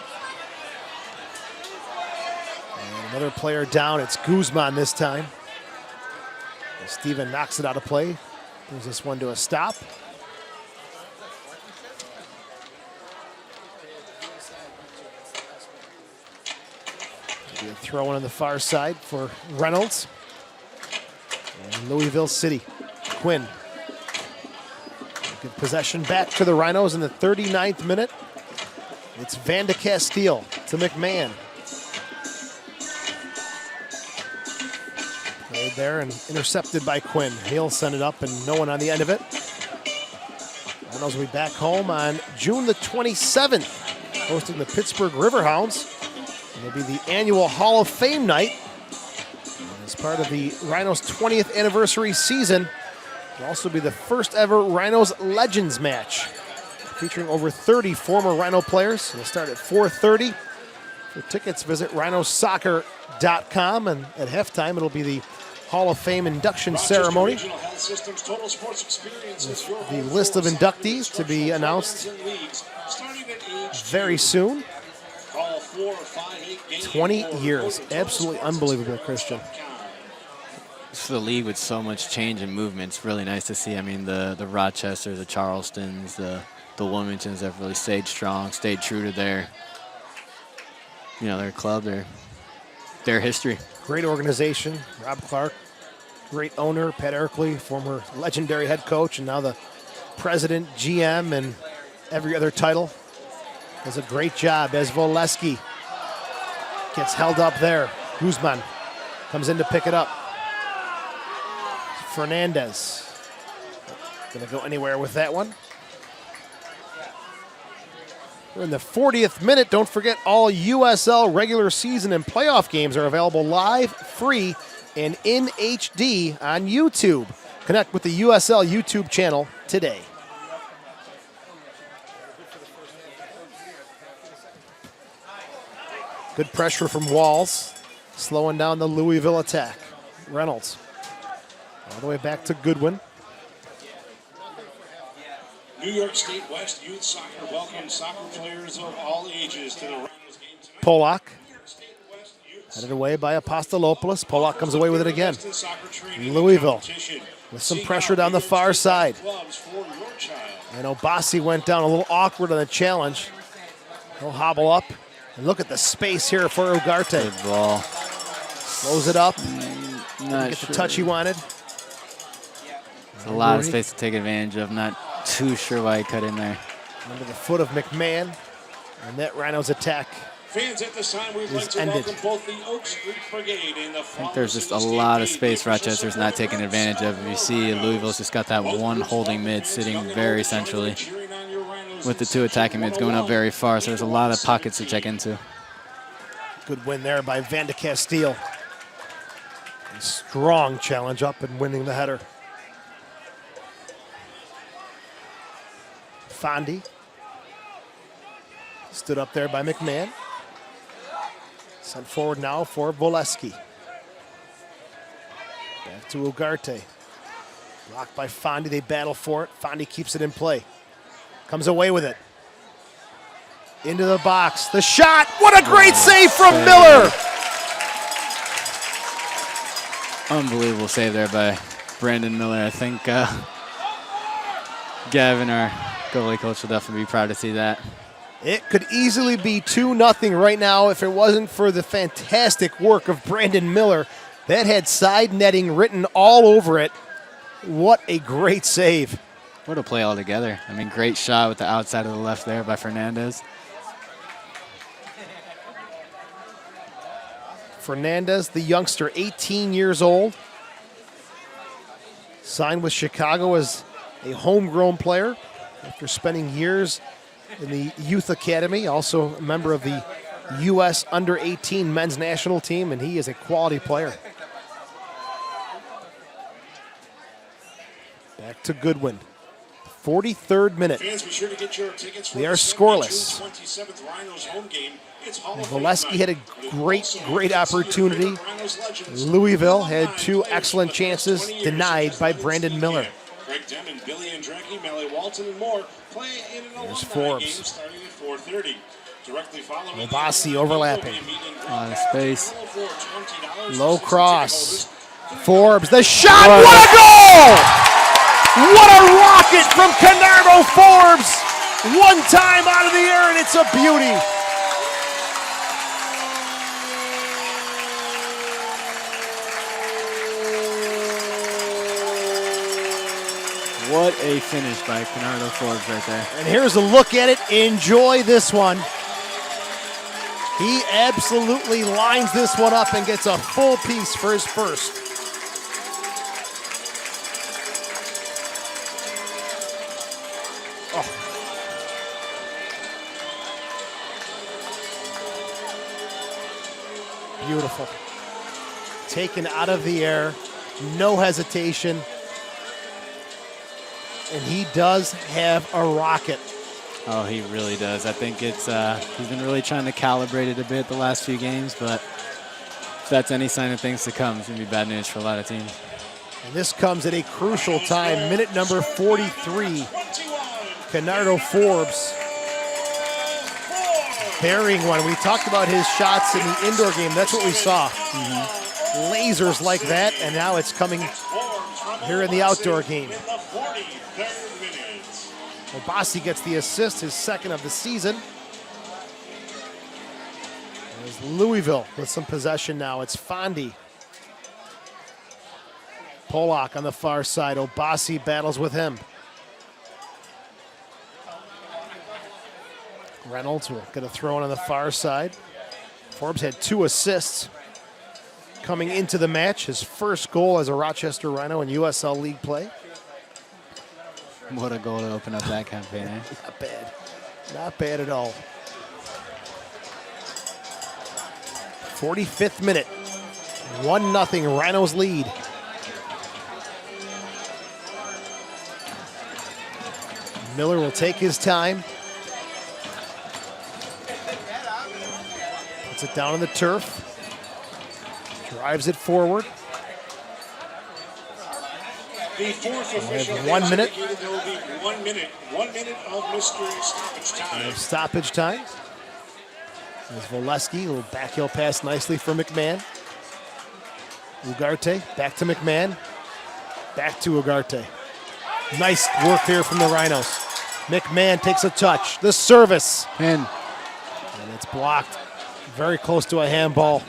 And another player down. It's Guzman this time. Steven knocks it out of play. Brings this one to a stop. Be a throw in on the far side for Reynolds. And Louisville City. Quinn. Good possession back to the Rhinos in the 39th minute. It's Van de Castile to McMahon. Played there and intercepted by Quinn. He'll send it up and no one on the end of it. Rhinos will be back home on June the 27th, hosting the Pittsburgh Riverhounds. It'll be the annual Hall of Fame night. And as part of the Rhinos' 20th anniversary season, it'll also be the first ever Rhinos Legends match, featuring over 30 former Rhino players. It'll start at 4:30. For tickets, visit rhinosoccer.com, and at halftime, it'll be the Hall of Fame induction ceremony. With the list of inductees to be announced very soon. 20 years. Absolutely unbelievable, Christian. For the league with so much change and movement, it's really nice to see. I mean, the Rochesters, the Charlestons, the Wilmingtons have really stayed strong, stayed true to their club, their history. Great organization. Rob Clark, great owner. Pat Erkley, former legendary head coach, and now the president, GM, and every other title. Does a great job as Voleski gets held up there. Guzman comes in to pick it up. Fernandez gonna go anywhere with that one. We're in the 40th minute. Don't forget, all USL regular season and playoff games are available live, free, and in HD on YouTube. Connect with the USL YouTube channel today. Good pressure from Walls, slowing down the Louisville attack. Reynolds all the way back to Goodwin. New York State West Youth Soccer welcomes soccer players of all ages to the Rhinos game tonight. Polak headed away by Apostolopoulos. Polak comes away with it again. Louisville with some pressure down the far side. And Obasi went down a little awkward on the challenge. He'll hobble up. And look at the space here for Ugarte. Good ball. Slows it up. Not Get sure. the touch he wanted. A lot of space to take advantage of. Not too sure why he cut in there. Under the foot of McMahon. And that Rhinos attack. Fans, at this time, we'd like to welcome both the Oak Street Brigade and the I think there's just a lot of space Rochester's not taking advantage of. If you see, Louisville's just got that one holding mid sitting very centrally, with the two attacking mids going up very far, so there's a lot of pockets to check into. Good win there by Van de Castile. A strong challenge up and winning the header. Fondi stood up there by McMahon. Sent forward now for Voleski. Back to Ugarte. Blocked by Fondi. They battle for it. Fondi keeps it in play. Comes away with it. Into the box. The shot. What a great save from Miller. Unbelievable save there by Brandon Miller. I think Gavin, our goalie coach, will definitely be proud to see that. It could easily be 2-0 right now if it wasn't for the fantastic work of Brandon Miller. That had side netting written all over it. What a great save. What a play altogether. I mean, great shot with the outside of the left there by Fernandez. Fernandez, the youngster, 18 years old. Signed with Chicago as a homegrown player after spending years in the youth academy. Also a member of the U.S. under-18 men's national team, and he is a quality player. Back to Goodwin. 43rd minute. Fans, be sure to get your tickets for They are the scoreless. June 27th Rhinos home game. It's Hall of Voleski Fame had a night. great opportunity. Rhinos legends. Louisville had two Players excellent for the past chances 20 years. denied by Just Brandon like Miller. Camp. Greg Demon, Billy Andrecki, Melly Walton, and more play in an alumni Forbes. game starting at 4:30. Directly following Obasi the overlapping. A lot of space. Low cross. Forbes, the shot, what a goal! What a rocket from Canardo Forbes! One time out of the air, and it's a beauty. What a finish by Canardo Forbes right there. And here's a look at it. Enjoy this one. He absolutely lines this one up and gets a full piece for his first. Oh. Beautiful. Taken out of the air, no hesitation. And he does have a rocket. Oh, he really does. I think it's he's been really trying to calibrate it a bit the last few games, but if that's any sign of things to come, it's going to be bad news for a lot of teams. And this comes at a crucial time, minute number 43. Canardo Forbes burying one. We talked about his shots in the indoor game. That's what we saw. Lasers like that, and now it's coming here in the outdoor game. Obasi gets the assist, his second of the season. There's Louisville with some possession now. It's Fondi. Polak on the far side. Obasi battles with him. Reynolds will get a throw in on the far side. Forbes had 2 assists coming into the match. His first goal as a Rochester Rhino in USL League play. What a goal to open up that campaign, eh? Not bad. Not bad at all. 45th minute. 1-0 Rhinos lead. Miller will take his time. Puts it down on the turf. Drives it forward. The fourth official 1 minute. There will be 1 minute. 1 minute of mystery stoppage time. Stoppage time. There's Voleski, a little backheel pass nicely for McMahon. Ugarte, back to McMahon. Back to Ugarte. Nice work here from the Rhinos. McMahon takes a touch. The service. Pin. And it's blocked. Very close to a handball.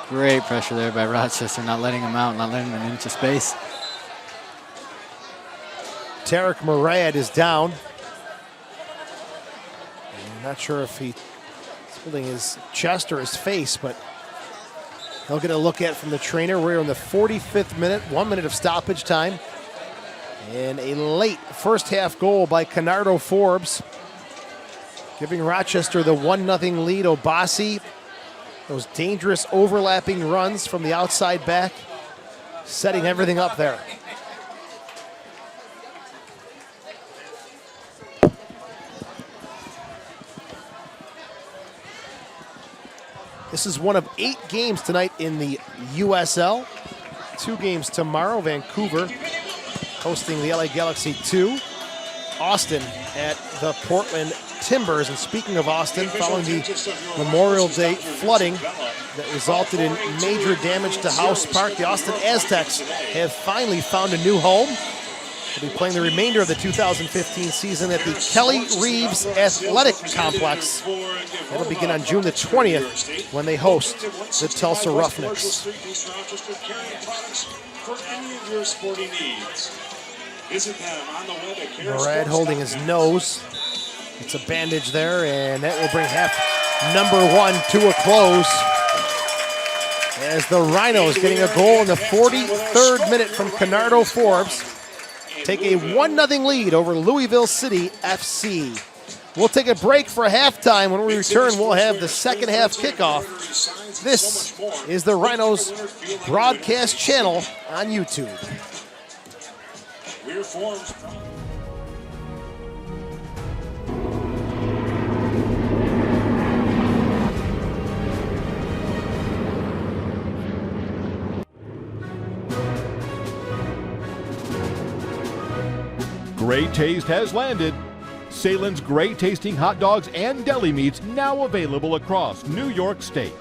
Great pressure there by Rochester, not letting him out, not letting him into space. Tarek Murad is down. I'm not sure if he's holding his chest or his face, but he'll get a look at from the trainer. We're in the 45th minute, 1 minute of stoppage time. And a late first half goal by Canardo Forbes, giving Rochester the 1-0 lead. Obasi, those dangerous overlapping runs from the outside back, setting everything up there. This is one of 8 games tonight in the USL. 2 games tomorrow. Vancouver hosting the LA Galaxy 2. Austin at the Portland Timbers. And speaking of Austin, following the Memorial Day flooding that resulted in major damage to House Park, the Austin Aztecs have finally found a new home. They'll be playing the remainder of the 2015 season at the Kelly Reeves Athletic Complex. That'll begin on June the 20th when they host the Tulsa Roughnecks. Murad holding his nose. It's a bandage there, and that will bring half number 1 to a close. As the Rhinos getting a goal in the 43rd minute from Canardo Forbes take a 1-0 lead over Louisville City FC. We'll take a break for halftime. When we return, we'll have the second half kickoff. This is the Rhinos broadcast channel on YouTube. We're formed. Great Taste has landed. Salen's great tasting hot dogs and deli meats now available across New York State.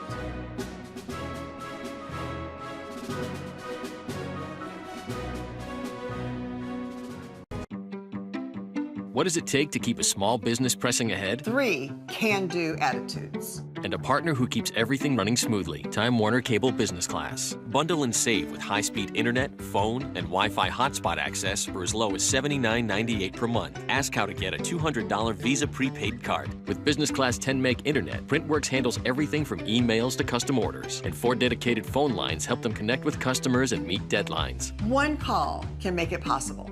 What does it take to keep a small business pressing ahead? 3 can-do attitudes. And a partner who keeps everything running smoothly. Time Warner Cable Business Class. Bundle and save with high-speed internet, phone, and Wi-Fi hotspot access for as low as $79.98 per month. Ask how to get a $200 Visa prepaid card. With Business Class 10 meg internet, Printworks handles everything from emails to custom orders. And 4 dedicated phone lines help them connect with customers and meet deadlines. 1 call can make it possible.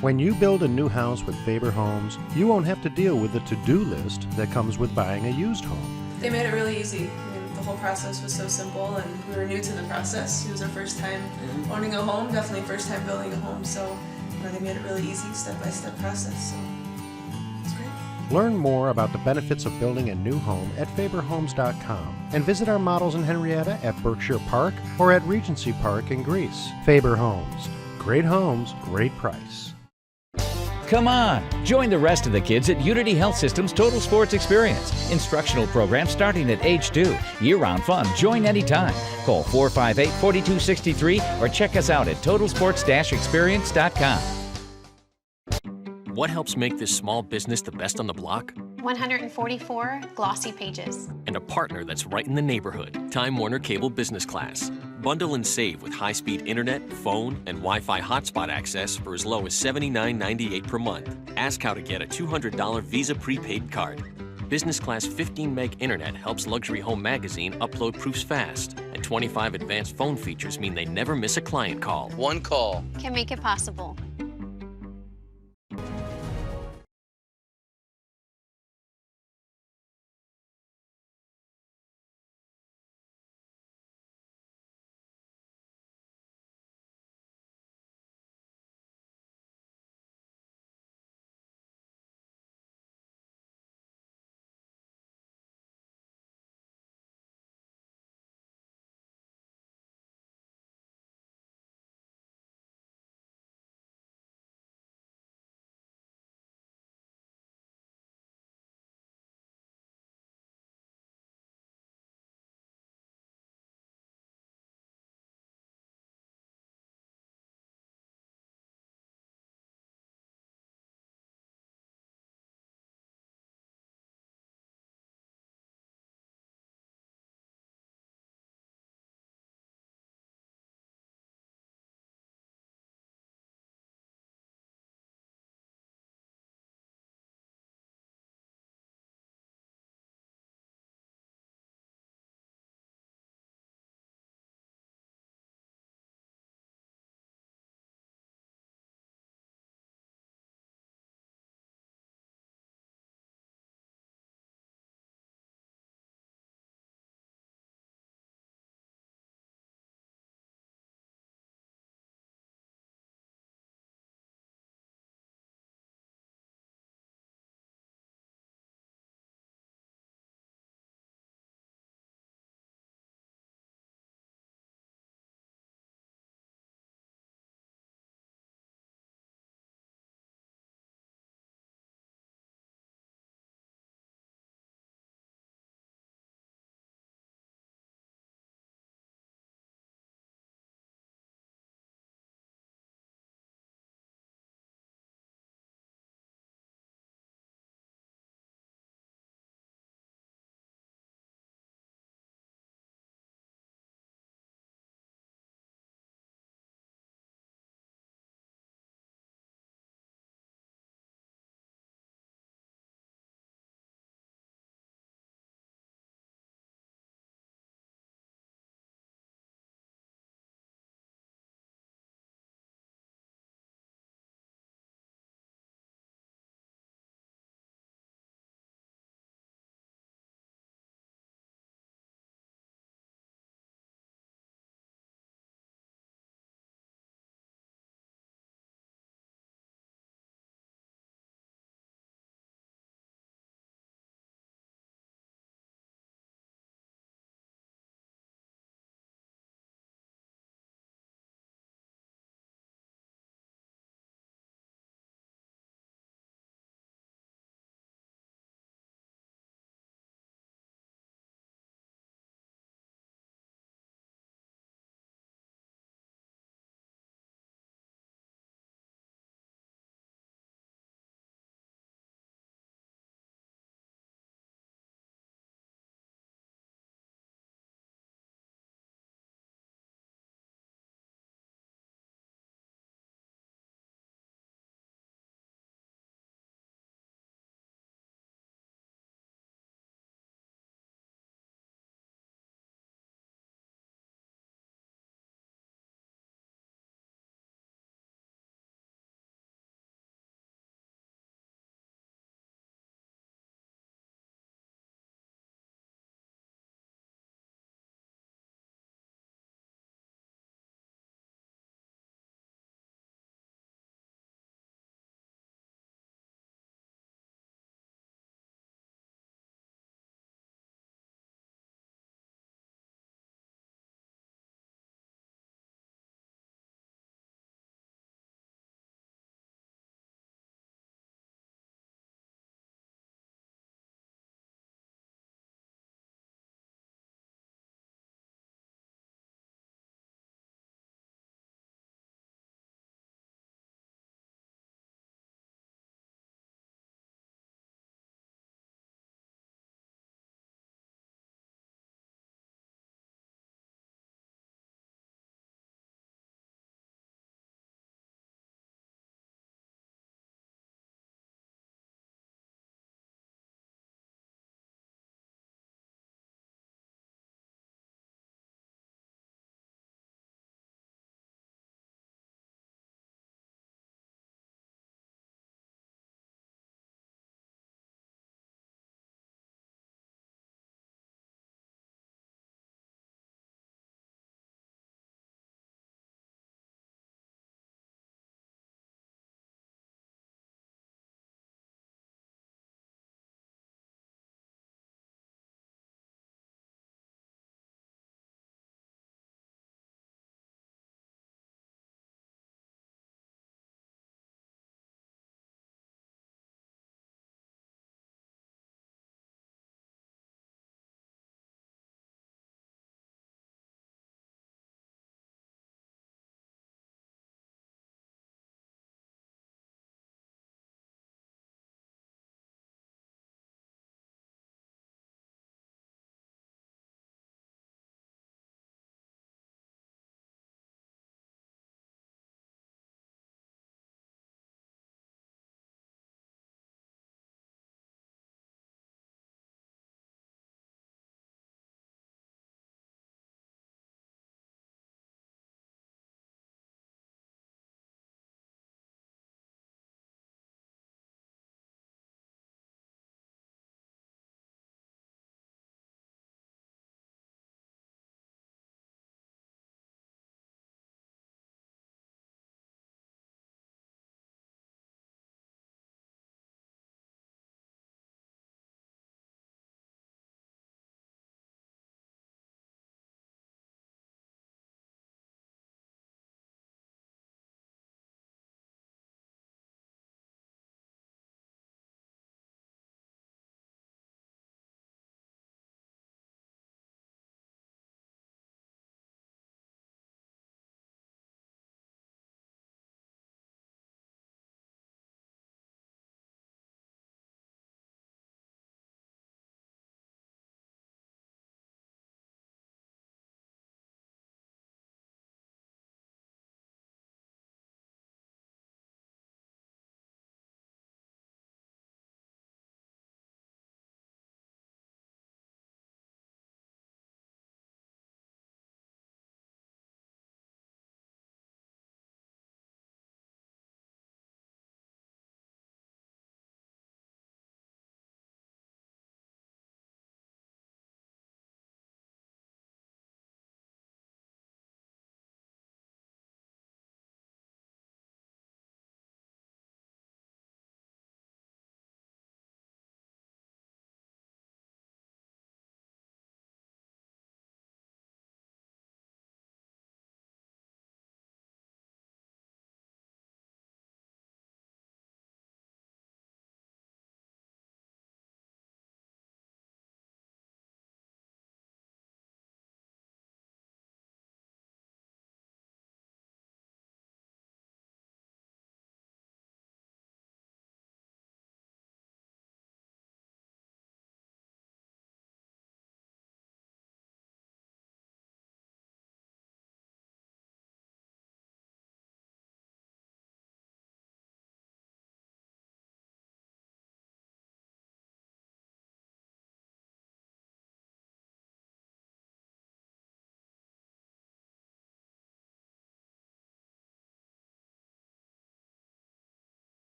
When you build a new house with Faber Homes, you won't have to deal with the to-do list that comes with buying a used home. They made it really easy. I mean, the whole process was so simple, and we were new to the process. It was our first time owning a home, definitely first time building a home, so they made it really easy, step-by-step process, so it's great. Learn more about the benefits of building a new home at FaberHomes.com and visit our models in Henrietta at Berkshire Park or at Regency Park in Greece. Faber Homes. Great homes, great price. Come on, join the rest of the kids at Unity Health System's Total Sports Experience. Instructional programs starting at age 2. Year-round fun. Join anytime. Call 458-4263 or check us out at totalsports-experience.com. What helps make this small business the best on the block? 144 glossy pages. And a partner that's right in the neighborhood. Time Warner Cable Business Class. Bundle and save with high-speed internet, phone, and Wi-Fi hotspot access for as low as $79.98 per month. Ask how to get a $200 Visa prepaid card. Business Class 15 meg internet helps Luxury Home Magazine upload proofs fast. And 25 advanced phone features mean they never miss a client call. One call Can make it possible.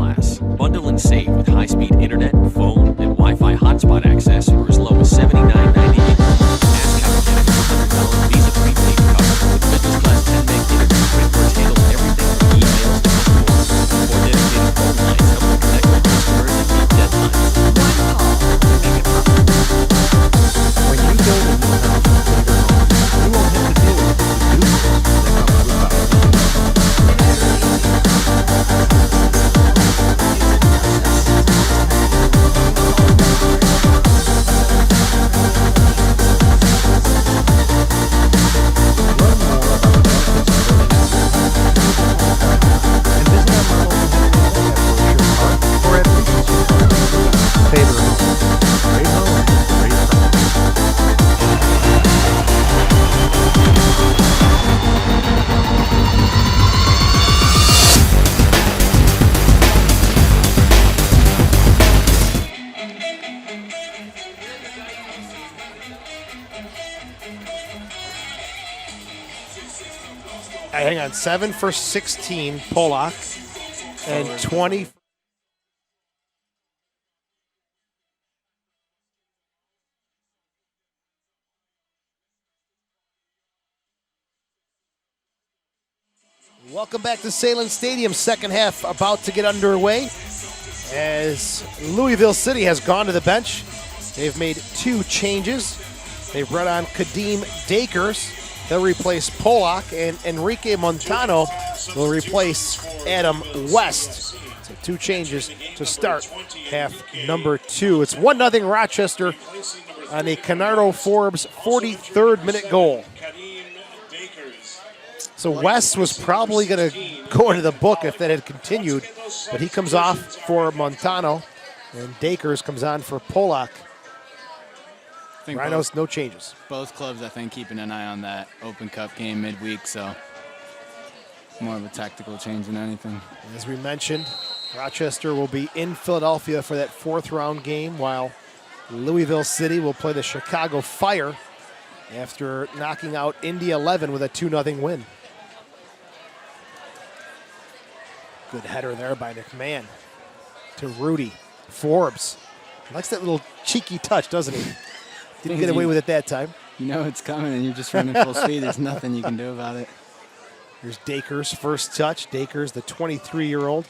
class. Bundle and save with high-speed internet, phone, and Wi-Fi hotspot access for as low as $79.98. Ask how to get a $100 Visa prepaid card with business class 10 meg internet, which handles everything from emails to reports. Or dedicated phone lines help you connect with customers and meet deadlines. One call can make it possible. When you build a new house from Faber Homes, you won't have to deal with the nuisance that comes with buying. Learn more about the benefits of building a new home and visit our models in Henrietta at Berkshire Park or at Regency Park. Faber Homes. Great home, great price. Hang on, 7 for 16, Polak, and 20. Welcome back to Salem Stadium. Second half about to get underway as Louisville City has gone to the bench. They've made 2 changes. They've brought on Kadeem Dakers. They'll replace Polak, and Enrique Montano will replace Adam West. So 2 changes to start half number 2. It's 1-0 Rochester on a Canardo Forbes 43rd minute goal. So West was probably going to go into the book if that had continued, but he comes off for Montano, and Dakers comes on for Polak. Rhinos, no changes. Both clubs, I think, keeping an eye on that Open Cup game midweek, so more of a tactical change than anything. As we mentioned, Rochester will be in Philadelphia for that 4th round game, while Louisville City will play the Chicago Fire after knocking out Indy 11 with a 2-0 win. Good header there by McMahon to Rudy. Forbes likes that little cheeky touch, doesn't he? Didn't get away with it that time. You know it's coming and you're just running full speed. There's nothing you can do about it. Here's Dakers' first touch. Dakers, the 23-year-old,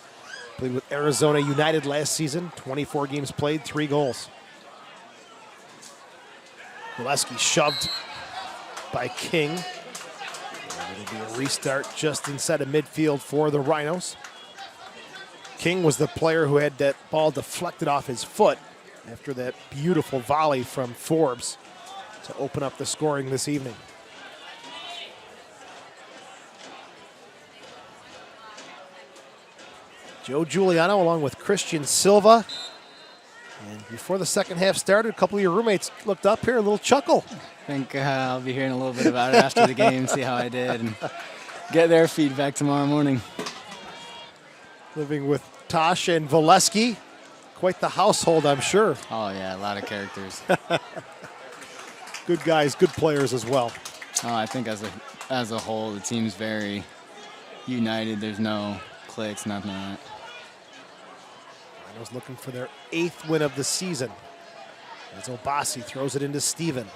played with Arizona United last season. 24 games played, 3 goals. Gillespie shoved by King. And it'll be a restart just inside of midfield for the Rhinos. King was the player who had that ball deflected off his foot after that beautiful volley from Forbes to open up the scoring this evening. Joe Giuliano along with Christian Silva. And before the second half started, a couple of your roommates looked up here, a little chuckle. I think I'll be hearing a little bit about it after the game, see how I did, and get their feedback tomorrow morning. Living with Tasha and Valesky. Quite the household, I'm sure. Oh, yeah, a lot of characters. Good guys, good players as well. Oh, I think as a whole, the team's very united. There's no cliques, nothing like that. Rhinos looking for their 8th win of the season as Obasi throws it into Steven.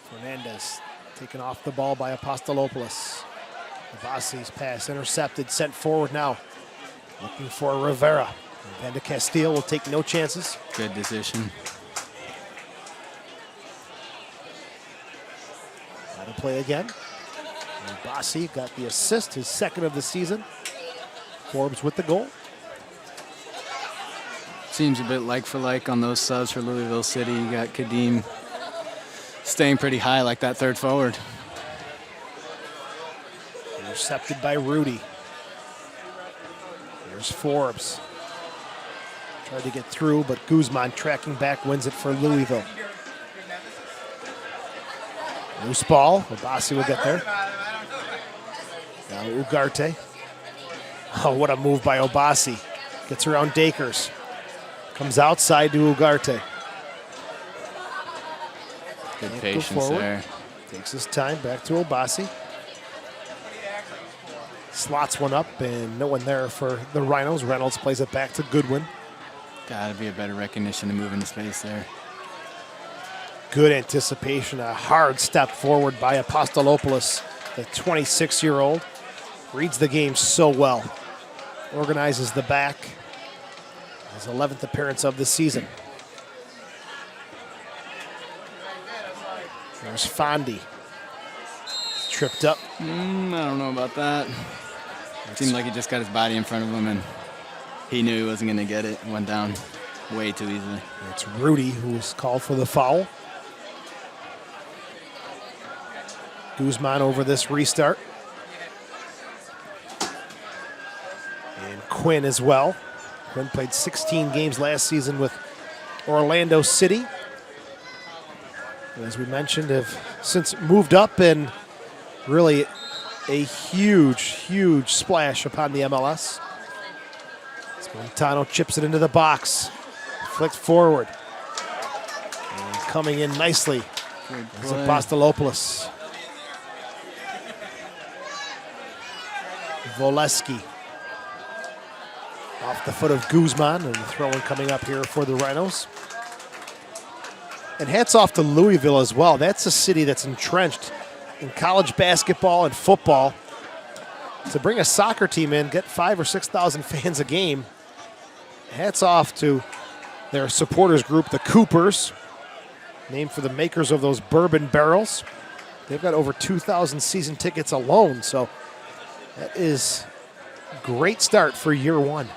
Fernandez taken off the ball by Apostolopoulos. Obasi's pass intercepted, sent forward now. Looking for Rivera. Vanda Castile will take no chances. Good decision. Got to play again. And Obasi got the assist, his 2nd of the season. Forbes with the goal. Seems a bit like for like on those subs for Louisville City. You got Kadeem staying pretty high like that 3rd forward. Intercepted by Rudy. Here's Forbes. Tried to get through, but Guzman tracking back wins it for Louisville. Loose ball. Obasi will get there. Now Ugarte. Oh, what a move by Obasi. Gets around Dakers. Comes outside to Ugarte. Good patience there. Takes his time back to Obasi. Slots one up, and no one there for the Rhinos. Reynolds plays it back to Goodwin. Got to be a better recognition to move into space there. Good anticipation, a hard step forward by Apostolopoulos, the 26-year-old. Reads the game so well. Organizes the back. His 11th appearance of the season. There's Fondi. Tripped up. I don't know about that. It seemed like he just got his body in front of him and he knew he wasn't going to get it. Went down way too easily. It's Rudy who was called for the foul. Guzman over this restart. And Quinn as well. Quinn played 16 games last season with Orlando City. And as we mentioned, have since moved up and really a huge splash upon the MLS. As Montano chips it into the box. Flicked forward. And coming in nicely is Apostolopoulos. Voleski. Off the foot of Guzman, and the throw-in coming up here for the Rhinos. And hats off to Louisville as well. That's a city that's entrenched in college basketball and football. To bring a soccer team in, get 5,000 or 6,000 fans a game. Hats off to their supporters group, the Coopers, named for the makers of those bourbon barrels. They've got over 2,000 season tickets alone, so that is a great start for year one.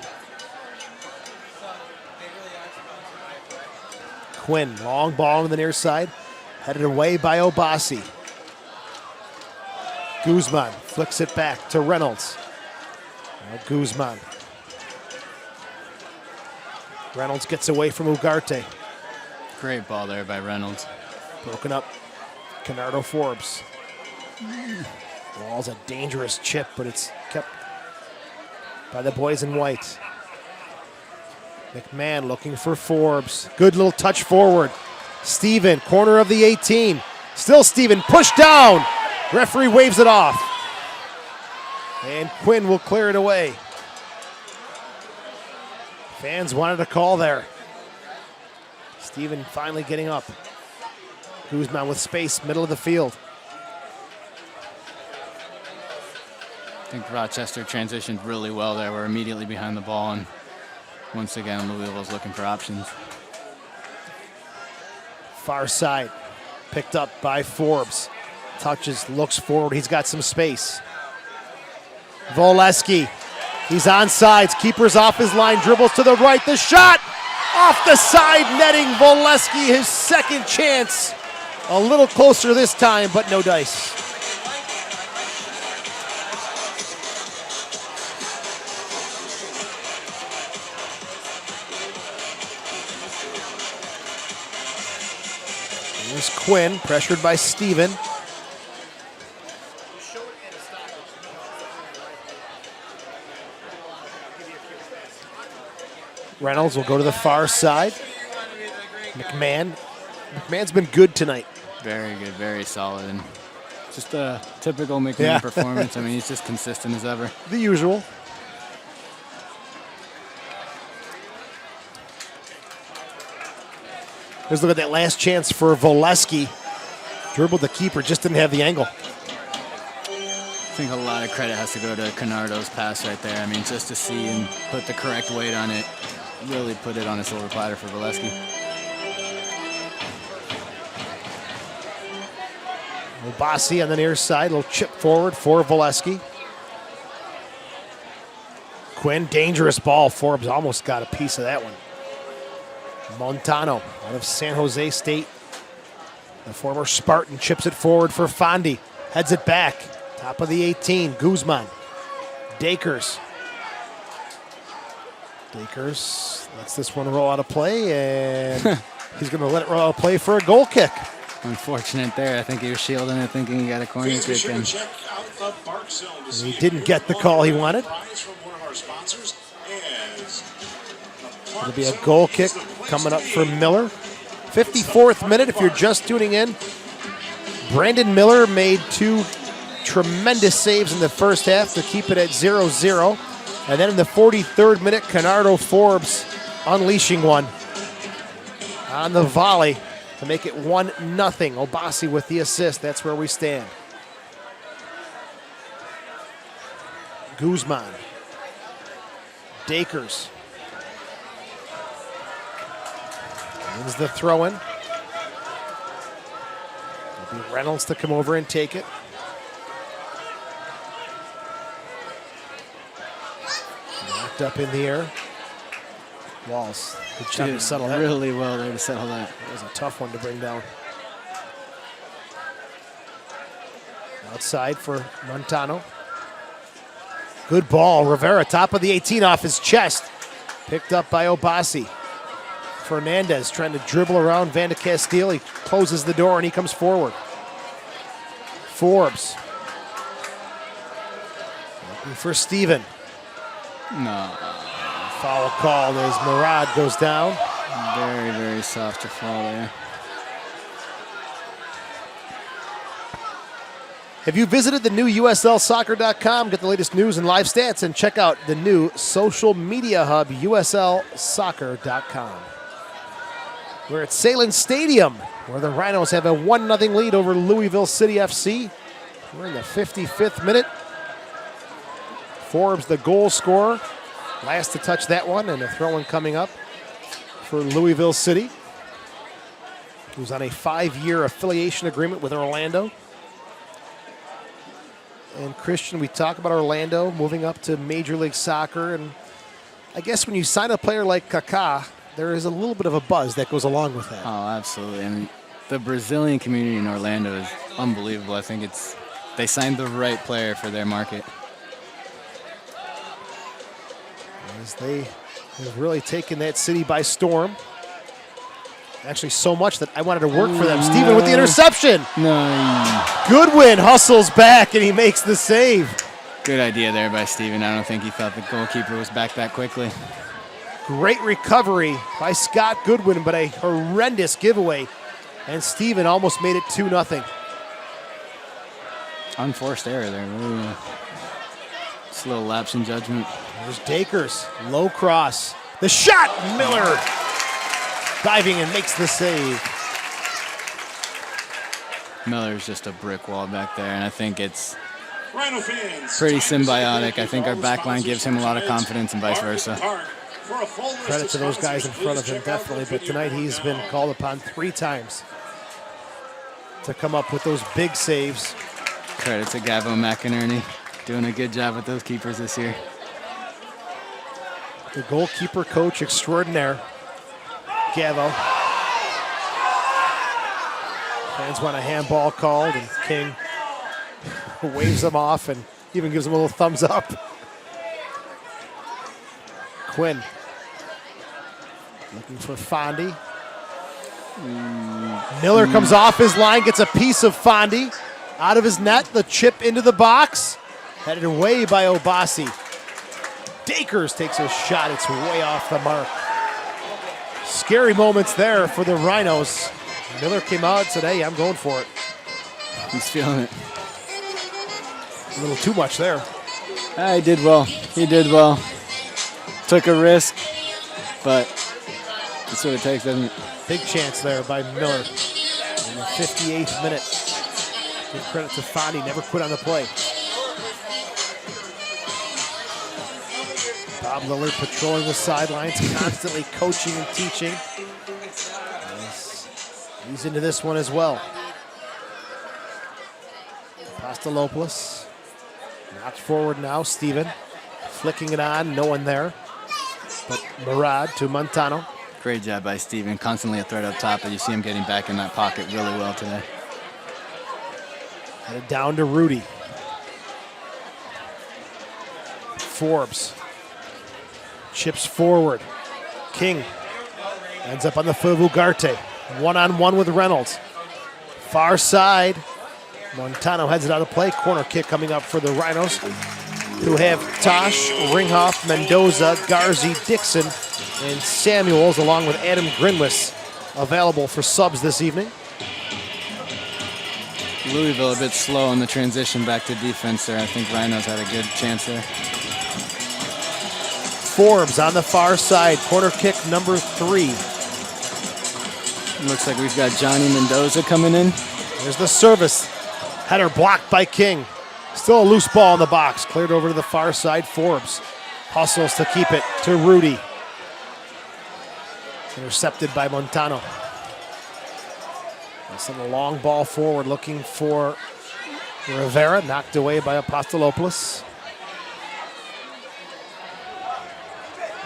Quinn, long ball on the near side, headed away by Obasi. Guzman flicks it back to Reynolds. Now Guzman. Reynolds gets away from Ugarte. Great ball there by Reynolds. Broken up. Canardo Forbes. Wall's a dangerous chip, but it's kept by the boys in white. McMahon looking for Forbes. Good little touch forward. Steven, corner of the 18. Still Steven, pushed down. Referee waves it off. And Quinn will clear it away. Fans wanted a call there. Steven finally getting up. Guzman with space, middle of the field. I think Rochester transitioned really well there. We're immediately behind the ball, and once again, Louisville's looking for options. Far side, picked up by Forbes. Touches, looks forward, he's got some space. Voleski, he's on sides, keeper's off his line, dribbles to the right, the shot! Off the side, netting Voleski, his second chance. A little closer this time, but no dice. Here's Quinn, pressured by Steven. Reynolds will go to the far side. McMahon's been good tonight. Very good, very solid, and just a typical McMahon performance. I mean, he's just consistent as ever. The usual. Let's look at that last chance for Voleski. Dribbled the keeper, just didn't have the angle. I think a lot of credit has to go to Canardo's pass right there. I mean, just to see and put the correct weight on it, really put it on a silver platter for Voleski. Obasi on the near side, little chip forward for Voleski. Quinn, dangerous ball. Forbes almost got a piece of that one. Montano out of San Jose State. The former Spartan chips it forward for Fondi. Heads it back. Top of the 18, Guzman. Dakers lets this one roll out of play, and he's going to let it roll out of play for a goal kick. Unfortunate there. I think he was shielding it, thinking he got a corner kick in. He didn't get the call he wanted. It'll be a goal kick coming up for Miller. 54th minute, if you're just tuning in. Brandon Miller made 2 tremendous saves in the first half to keep it at 0-0. And then in the 43rd minute, Canardo Forbes unleashing one on the volley to make it 1-0. Obasi with the assist. That's where we stand. Guzman. Dakers. Wins the throw-in. It'll be Reynolds to come over and take it. Knocked up in the air. Walls. Good job to settle that. Really well there to settle that. That was a tough one to bring down. Outside for Montano. Good ball. Rivera, top of the 18 off his chest. Picked up by Obasi. Fernandez trying to dribble around Van de Castile. He closes the door and he comes forward. Forbes. Looking for Steven. No. Foul called as Murad goes down. Very, very soft to fall there. Have you visited the new USLsoccer.com? Get the latest news and live stats and check out the new social media hub, USLsoccer.com. We're at Salem Stadium, where the Rhinos have a 1-0 lead over Louisville City FC. We're in the 55th minute. Forbes, the goal scorer, last to touch that one, and a throw-in coming up for Louisville City, who's on a 5-year affiliation agreement with Orlando. And Christian, we talk about Orlando moving up to Major League Soccer, and I guess when you sign a player like Kaká, there is a little bit of a buzz that goes along with that. Oh, absolutely. And the Brazilian community in Orlando is unbelievable. I think they signed the right player for their market. As they have really taken that city by storm. Actually, so much that I wanted to work for them. Steven with the interception. No. Goodwin hustles back and he makes the save. Good idea there by Steven. I don't think he thought the goalkeeper was back that quickly. Great recovery by Scott Goodwin, but a horrendous giveaway. And Steven almost made it 2-0. Unforced error there. Ooh. Just a little lapse in judgment. There's Dakers. Low cross. The shot! Miller diving and makes the save. Miller's just a brick wall back there, and I think it's Rhino fans, pretty symbiotic. I think our back line gives him a lot of confidence and vice versa. Credit to those guys in front of him, definitely. But tonight he's been called upon 3 times to come up with those big saves. Credit to Gavo McInerney, doing a good job with those keepers this year. The goalkeeper coach extraordinaire, Gavo. Fans want a handball called, and King waves them off and even gives them a little thumbs up. Quinn looking for Fondy. Miller comes off his line, gets a piece of Fondy out of his net. The chip into the box, headed away by Obasi. Dakers takes a shot. It's way off the mark. Scary moments there for the Rhinos. Miller came out and said, hey, I'm going for it. He's feeling it. A little too much there. He did well. He did well. Took a risk, but that's what it takes, doesn't it? Big chance there by Miller in the 58th minute. Give credit to Fondy, never quit on the play. Bob Lillard patrolling the sidelines, constantly coaching and teaching. He's into this one as well. Apostolopoulos knocked forward now. Steven flicking it on, no one there. But Murad to Montano. Great job by Steven, constantly a threat up top, but you see him getting back in that pocket really well today. Headed down to Rudy. Forbes chips forward. King ends up on the foot of Ugarte. One-on-one with Reynolds. Far side. Montano heads it out of play. Corner kick coming up for the Rhinos, who have Tosh, Ringhoff, Mendoza, Garzi, Dixon, and Samuels, along with Adam Grinwis, available for subs this evening. Louisville a bit slow in the transition back to defense there. I think Rhinos had a good chance there. Forbes on the far side, corner kick number 3. Looks like we've got Johnny Mendoza coming in. There's the service. Header blocked by King. Still a loose ball in the box. Cleared over to the far side. Forbes hustles to keep it to Rudy. Intercepted by Montano. Send a long ball forward looking for Rivera. Knocked away by Apostolopoulos.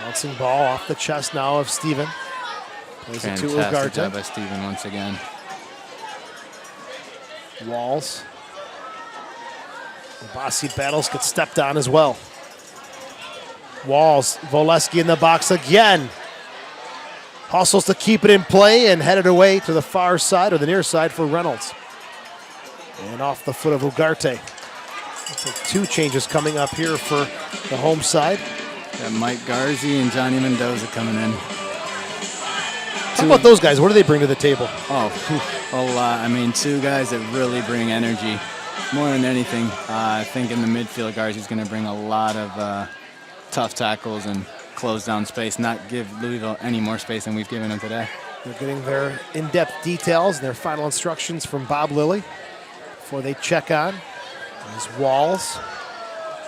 Bouncing ball off the chest now of Steven. Plays it to Ugarte. Fantastic job by Steven once again. Walls. Bossy battles get stepped on as well. Walls, Voleski in the box again. Hustles to keep it in play and headed away to the far side or the near side for Reynolds. And off the foot of Ugarte. Looks like 2 changes coming up here for the home side. Got Mike Garzi and Johnny Mendoza coming in. How about those guys? What do they bring to the table? Oh, a lot. I mean, 2 guys that really bring energy. More than anything, I think in the midfield, Garzi's going to bring a lot of tough tackles and close down space, not give Louisville any more space than we've given them today. They're getting their in-depth details and their final instructions from Bob Lilly before they check on his Walls.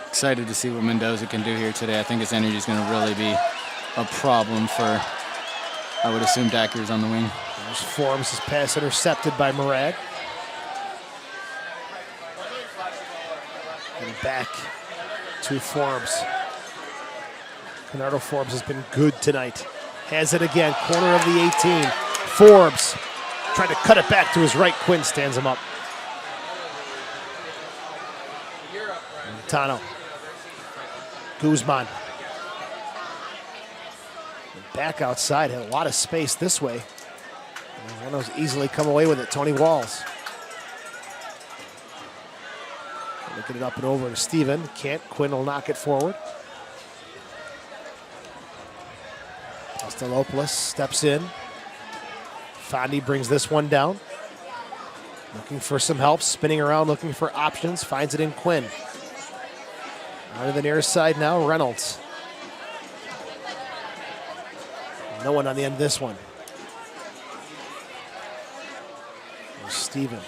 Excited to see what Mendoza can do here today. I think his energy is going to really be a problem for, I would assume, Dackers on the wing. There's Forbes, his pass intercepted by Murad. And back to Forbes. Bernardo Forbes has been good tonight. Has it again, corner of the 18. Forbes trying to cut it back to his right. Quinn stands him up. Montano. Guzman. Back outside, had a lot of space this way. And Reynolds easily come away with it. Tony Walls. Looking it up and over to Steven. Can't. Quinn will knock it forward. Apostolopoulos steps in. Fondi brings this one down. Looking for some help, spinning around, looking for options. Finds it in Quinn. On to the near side now, Reynolds. No one on the end of this one. There's Steven.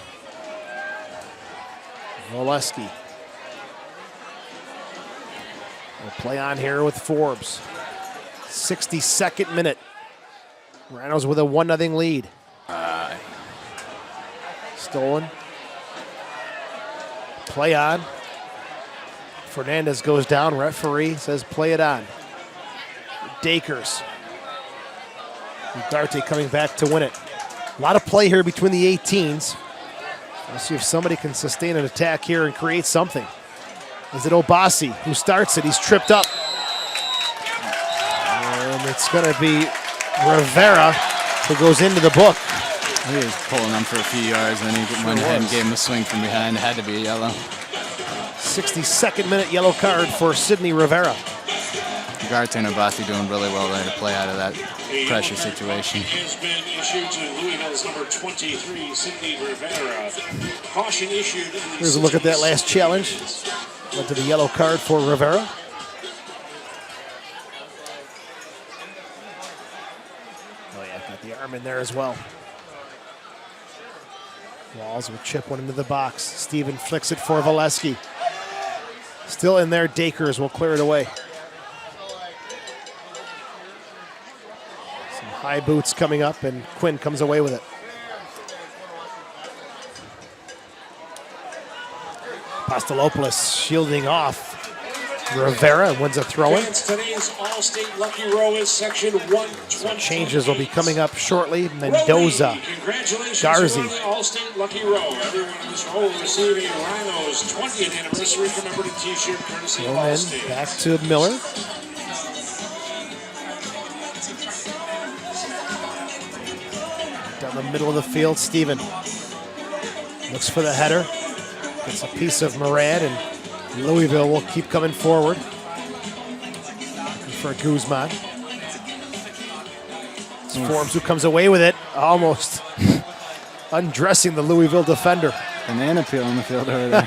Voleski. We'll play on here with Forbes. 62nd minute. Rhinos with a 1-0 lead. Stolen. Play on. Fernandez goes down. Referee says play it on. Dakers. Ugarte coming back to win it. A lot of play here between the 18s. Let's see if somebody can sustain an attack here and create something. Is it Obasi who starts it? He's tripped up. And it's going to be Rivera who goes into the book. He was pulling them for a few yards, and then he went ahead and gave him a swing from behind. It had to be a yellow. 62nd minute yellow card for Sidney Rivera. Ugarte and Obasi doing really well there to play out of that pressure situation. Has been issued to Louisville's number 23, Sidney Rivera. Caution issued. Here's a look at that last challenge. Led to the yellow card for Rivera. Oh yeah, got the arm in there as well. Walls will chip one into the box. Steven flicks it for Voleski. Still in there, Dakers will clear it away. Some high boots coming up, and Quinn comes away with it. Apostolopoulos shielding off Rivera and wins a throw-in. Today's All-State Lucky Row is section 120. Some changes will be coming up shortly. Mendoza, Congratulations Garzi. to the All-State Lucky Row. Everyone in this row will receive a Rhinos 20th anniversary commemorative t-shirt courtesy of Roman All-State. back to Miller. Down the middle of the field, Steven looks for the header. Gets a piece of Murad, and Louisville will keep coming forward. Looking for Guzman. It's Forbes who comes away with it, almost undressing the Louisville defender. Banana peel on the field over there.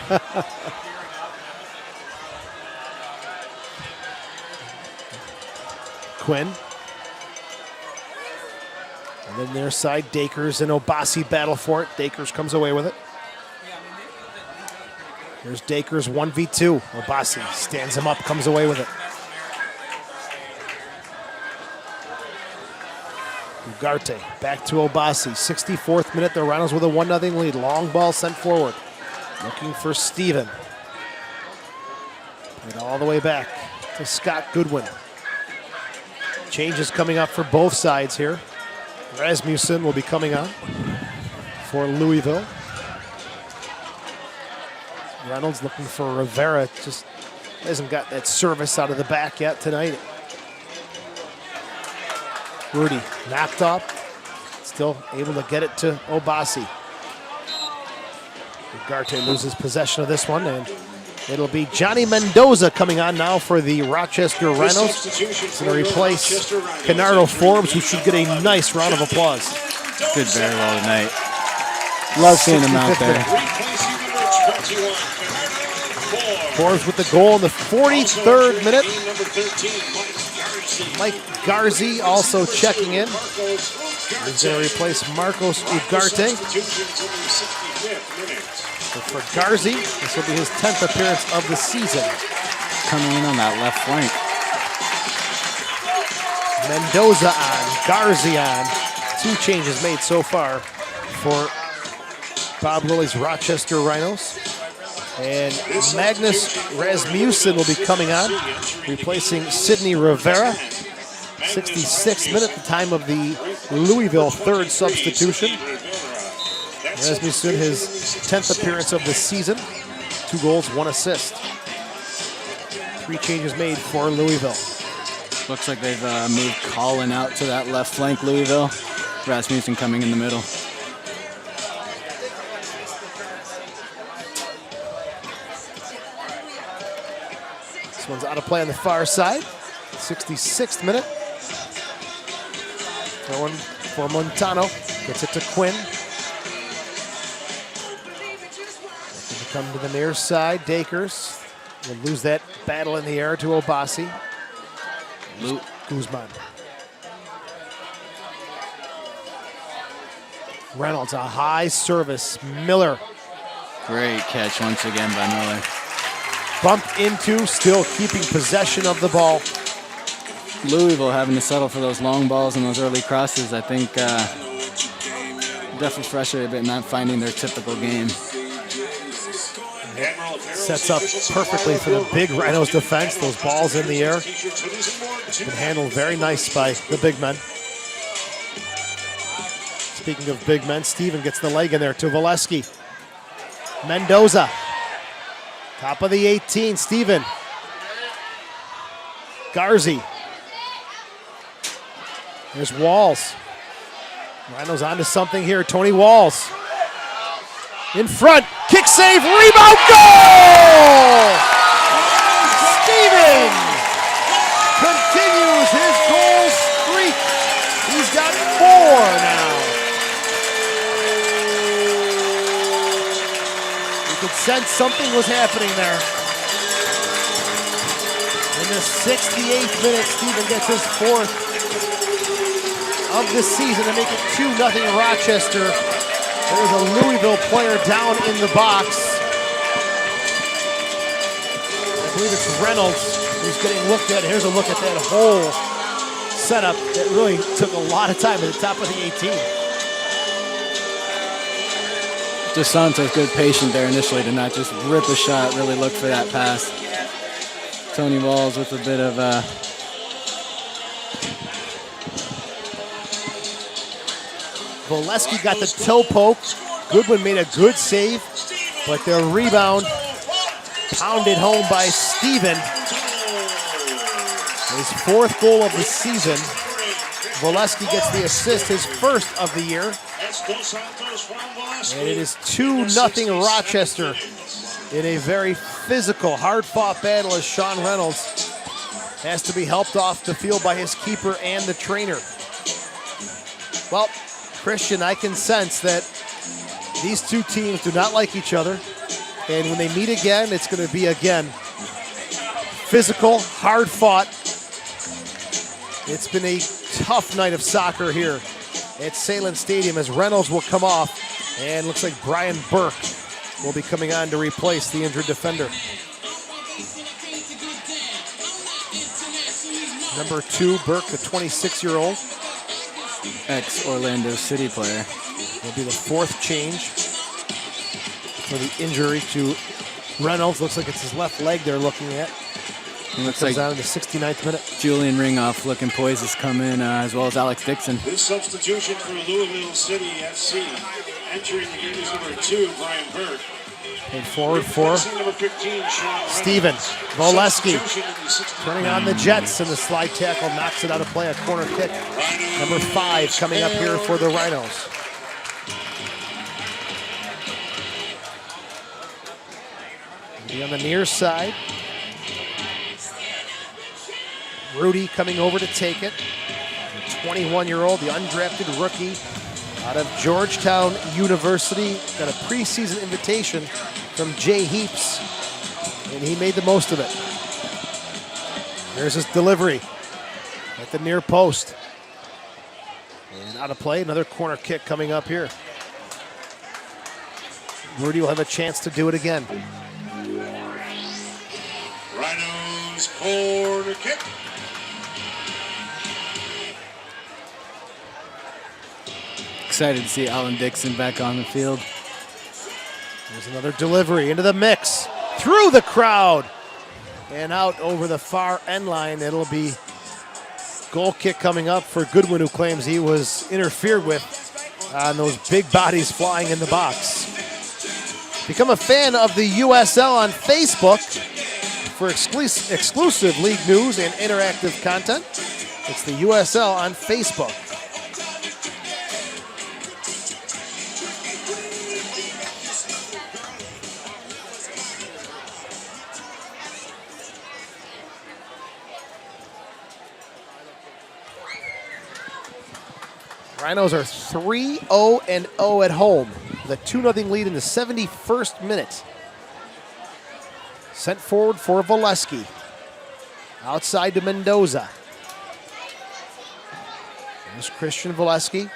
Quinn. And then their side, Dakers and Obasi battle for it. Dakers comes away with it. Here's Dakers 1v2. Obasi stands him up, comes away with it. Ugarte back to Obasi. 64th minute, the Rhinos with a 1-0 lead. Long ball sent forward. Looking for Steven. Played all the way back to Scott Goodwin. Changes coming up for both sides here. Rasmussen will be coming on for Louisville. Reynolds looking for Rivera. Just hasn't got that service out of the back yet tonight. Rudy knocked off. Still able to get it to Obasi. Ugarte loses possession of this one, and it'll be Johnny Mendoza coming on now for the Rochester Rhinos. He's going to replace Canardo Forbes, who should get a nice round of applause. Did very well tonight. Love seeing him out there. Forbes with the goal in the 43rd minute. Mike Garzi also checking in. He's going to replace Marcos Ugarte. So for Garzi, this will be his 10th appearance of the season. Coming in on that left flank. Mendoza on, Garzi on. 2 changes made so far for Bob Lilly's Rochester Rhinos. And Magnus Rasmussen will be coming on, replacing Sidney Rivera. 66th minute, the time of the Louisville 3rd substitution. Rasmussen, his 10th appearance of the season. 2 goals, 1 assist. 3 changes made for Louisville. Looks like they've moved Colin out to that left flank, Louisville. Rasmussen coming in the middle. This one's out of play on the far side. 66th minute. Throwing for Montano. Gets it to Quinn. Come to the near side. Dakers will lose that battle in the air to Obasi. Guzman. Reynolds, a high service. Miller. Great catch once again by Miller. Bumped into, still keeping possession of the ball. Louisville having to settle for those long balls and those early crosses. I think definitely frustrated a bit not finding their typical game. Sets up perfectly for the big Rhinos defense. Those balls in the air. Been handled very nice by the big men. Speaking of big men, Steven gets the leg in there to Valesky. Mendoza. Top of the 18, Steven. Garzi. There's Walls. Rhinos onto something here. Tony Walls. In front, kick save, rebound, goal! Steven continues his goal streak. He's got 4 now. You could sense something was happening there. In the 68th minute, Steven gets his 4th of the season to make it 2-0 Rochester. There's a Louisville player down in the box. I believe it's Reynolds who's getting looked at. Here's a look at that whole setup that really took a lot of time at the top of the 18. DeSanto's good patient there initially to not just rip a shot, really look for that pass. Tony Walls with a bit of Valesky got the toe poke. Goodwin made a good save, but the rebound pounded home by Steven. His 4th goal of the season. Valesky gets the assist, his 1st of the year. And it is 2-0 Rochester in a very physical, hard-fought battle as Sean Reynolds has to be helped off the field by his keeper and the trainer. Well, Christian, I can sense that These two teams do not like each other. And when they meet again, it's going to be, again, physical, hard fought. It's been a tough night of soccer here at Salem Stadium as Reynolds will come off. And looks like Brian Burke will be coming on to replace the injured defender. Number 2, Burke, the 26-year-old. Ex-Orlando City player. Will be the 4th change for the injury to Reynolds. Looks like it's his left leg they're looking at. It looks like on in the 69th minute. Julian Ringoff looking poised has come in, as well as Alex Dixon. This substitution for Louisville City FC. Entering the game is number 2, Brian Burke. And forward for number 15, Steven Voleski. Turning on the Jets, and the slide tackle knocks it out of play. A corner kick. Number 5 coming up here for the Rhinos. Be on the near side. Rudy coming over to take it. The 21-year-old, the undrafted rookie out of Georgetown University. Got a preseason invitation from Jay Heaps, and he made the most of it. There's his delivery at the near post. And out of play, another corner kick coming up here. Rudy will have a chance to do it again. Rhinos corner kick. Excited to see Alan Dixon back on the field. There's another delivery into the mix, through the crowd, and out over the far end line. It'll be goal kick coming up for Goodwin, who claims he was interfered with on those big bodies flying in the box. Become a fan of the USL on Facebook for exclusive league news and interactive content. It's the USL on Facebook. Rhinos are 3-0-0 at home with a 2-0 lead in the 71st minute. Sent forward for Voleski. Outside to Mendoza. There's Christian Voleski.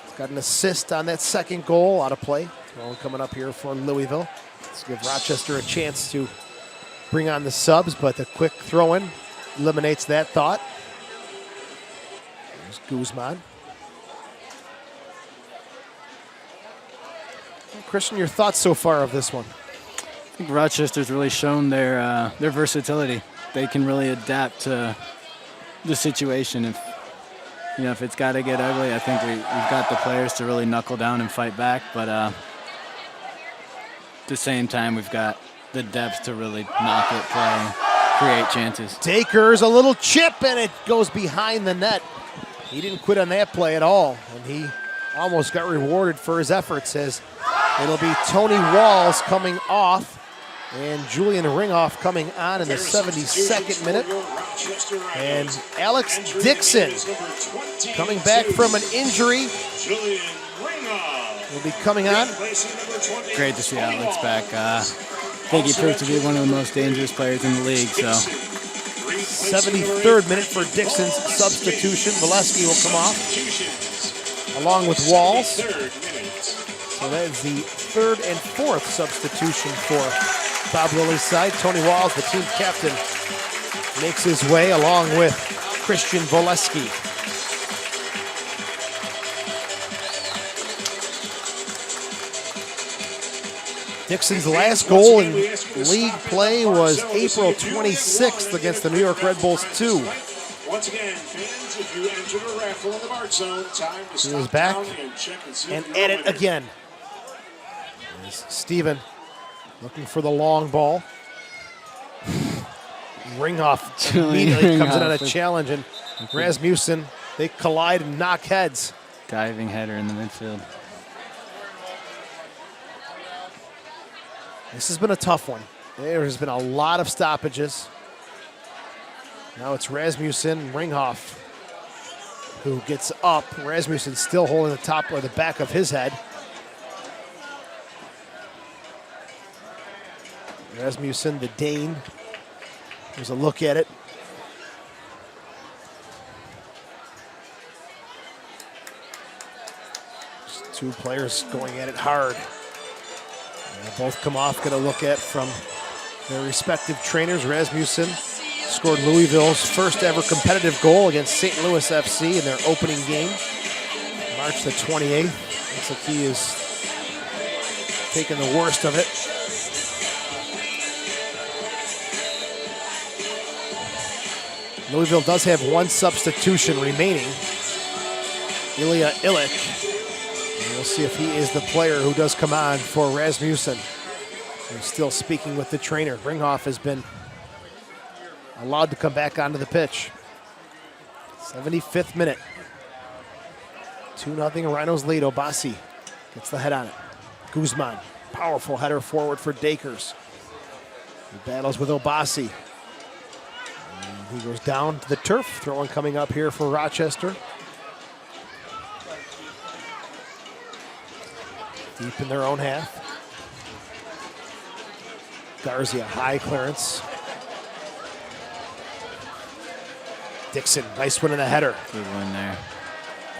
He's got an assist on that second goal out of play. Well, coming up here for Louisville. Let's give Rochester a chance to bring on the subs, but the quick throw-in eliminates that thought. There's Guzman. Christian, your thoughts so far of this one? I think Rochester's really shown their versatility. They can really adapt to the situation. If it's got to get ugly, I think we've got the players to really knuckle down and fight back. But at the same time, we've got the depth to really knock it, play, create chances. Dakers, a little chip, and it goes behind the net. He didn't quit on that play at all, and he almost got rewarded for his efforts as it'll be Tony Walls coming off and Julian Ringoff coming on in the 72nd minute. And Alex Dixon coming back from an injury will be coming on. Great to see Alex back. I think he proved to be one of the most dangerous players in the league. So 73rd minute for Dixon's substitution. Voleski will come off along with Walls. So that is the 3rd and 4th substitution for Bob Lilly's side. Tony Walls, the team captain, makes his way along with Christian Voleski. Dixon's last goal in league play was April 26th against the New York Red Bulls 2. Once again, fans, if you enter the raffle in the BART zone, time to stop is back and check and see and if you're at it winning. again. Steven looking for the long ball. Ringoff immediately comes in on a challenge, and Rasmussen, they collide and knock heads. diving header in the midfield. This has been a tough one. There has been a lot of stoppages. Now it's Rasmussen, Ringhoff, who gets up. Rasmussen still holding the top or the back of his head. Rasmussen, the Dane. There's a look at it. Just two players going at it hard. And they both come off, get a look at from their respective trainers. Rasmussen scored Louisville's first ever competitive goal against St. Louis FC in their opening game, March the 28th. Looks like he is taking the worst of it. Louisville does have one substitution remaining, Ilya Illich. And we'll see if he is the player who does come on for Rasmussen. He's still speaking with the trainer. Ringhoff has been allowed to come back onto the pitch. 75th minute. 2-0 Rhinos lead. Obasi gets the head on it. Guzman, powerful header forward for Dakers. He battles with Obasi. And he goes down to the turf. Throw in coming up here for Rochester. Deep in their own half. Garcia, high clearance. Dixon, nice one in the header. Good one there.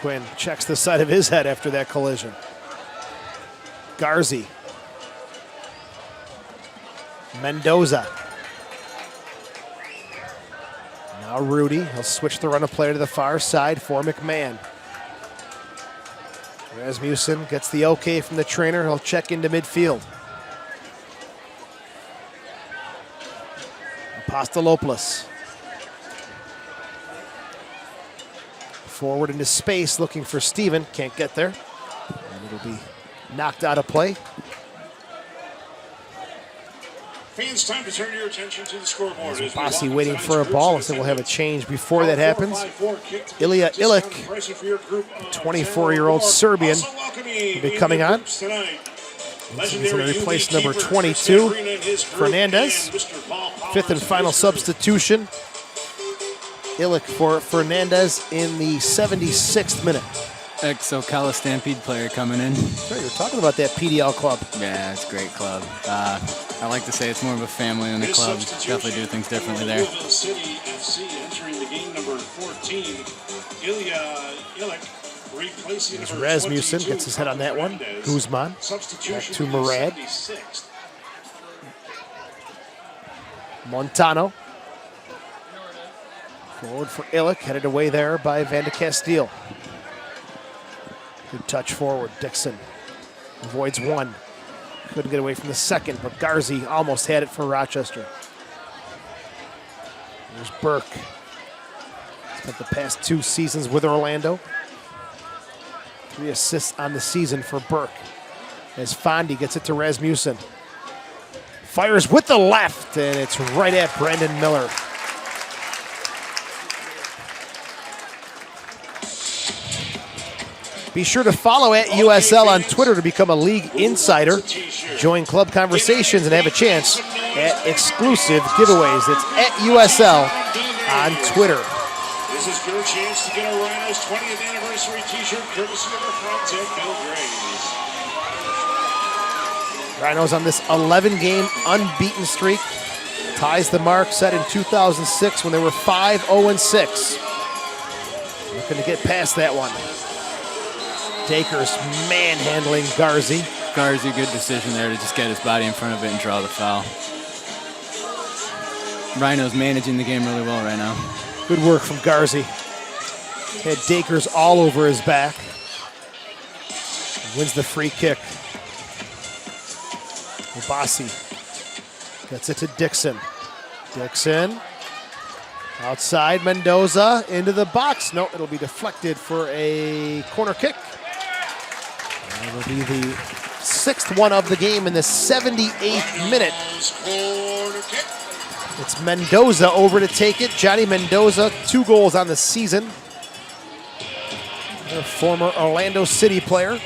Quinn checks the side of his head after that collision. Garzi. Mendoza. Now Rudy. He'll switch the run of play to the far side for McMahon. Rasmussen gets the okay from the trainer. He'll check into midfield. Apostolopoulos. Forward into space, looking for Steven. Can't get there. And it'll be knocked out of play. Fans, time to turn your attention to the scoreboard. Bossi waiting for a ball, so we'll have a change before that happens. Ilya Illich, 24-year-old Serbian, will be coming on. He's going to replace number 22, Fernandez. Fifth and final substitution. Illich for Fernandez in the 76th minute. Ex-Ocala Stampede player coming in. Right, you're talking about that PDL club. Yeah, it's a great club. I like to say it's more of a family than a club. Definitely do things differently there. Louisville City FC entering the game number 14. Ilya Illich replacing There's number Rasmussen, 22, gets his head on that one. Guzman, back substitution to Murad. 76th. Montano. Forward for Illich, headed away there by Van de Castile. Good touch forward, Dixon avoids one. Couldn't get away from the second, but Garzi almost had it for Rochester. There's Burke. Spent the past 2 seasons with Orlando. 3 assists on the season for Burke. As Fondi gets it to Rasmussen. Fires with the left, and it's right at Brandon Miller. Be sure to follow at USL on Twitter to become a league insider. Join club conversations and have a chance at exclusive giveaways. It's at USL on Twitter. This is your chance to get a Rhinos 20th anniversary t-shirt courtesy of our friends at Bill Gray's. Rhinos on this 11-game unbeaten streak. Ties the mark set in 2006 when they were 5-0-6. Looking to get past that one. Dakers manhandling Garzi. Garzi, good decision there to just get his body in front of it and draw the foul. Rhinos managing the game really well right now. Good work from Garzi. Had Dakers all over his back. Wins the free kick. Obasi gets it to Dixon. Dixon. Outside, Mendoza into the box. No, it'll be deflected for a corner kick. And it'll be the 6th one of the game in the 78th minute. It's Mendoza over to take it. Johnny Mendoza, 2 goals on the season. A former Orlando City player.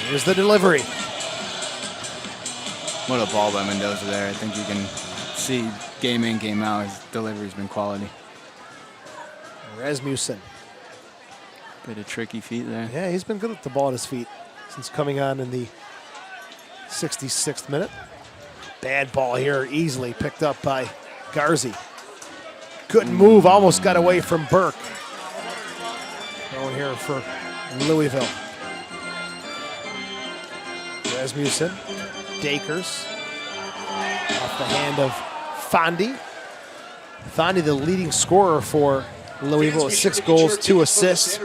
Here's the delivery. What a ball by Mendoza there. I think you can see game in, game out, his delivery's been quality. Rasmussen. Bit of tricky feet there. Yeah, he's been good with the ball at his feet since coming on in the 66th minute. Bad ball here, easily picked up by Garzi. Couldn't move, almost got away from Burke. Going here for Louisville. Rasmussen, Dakers, off the hand of Fondi. Fondi, the leading scorer for Louisville, with 6 goals, 2 assists.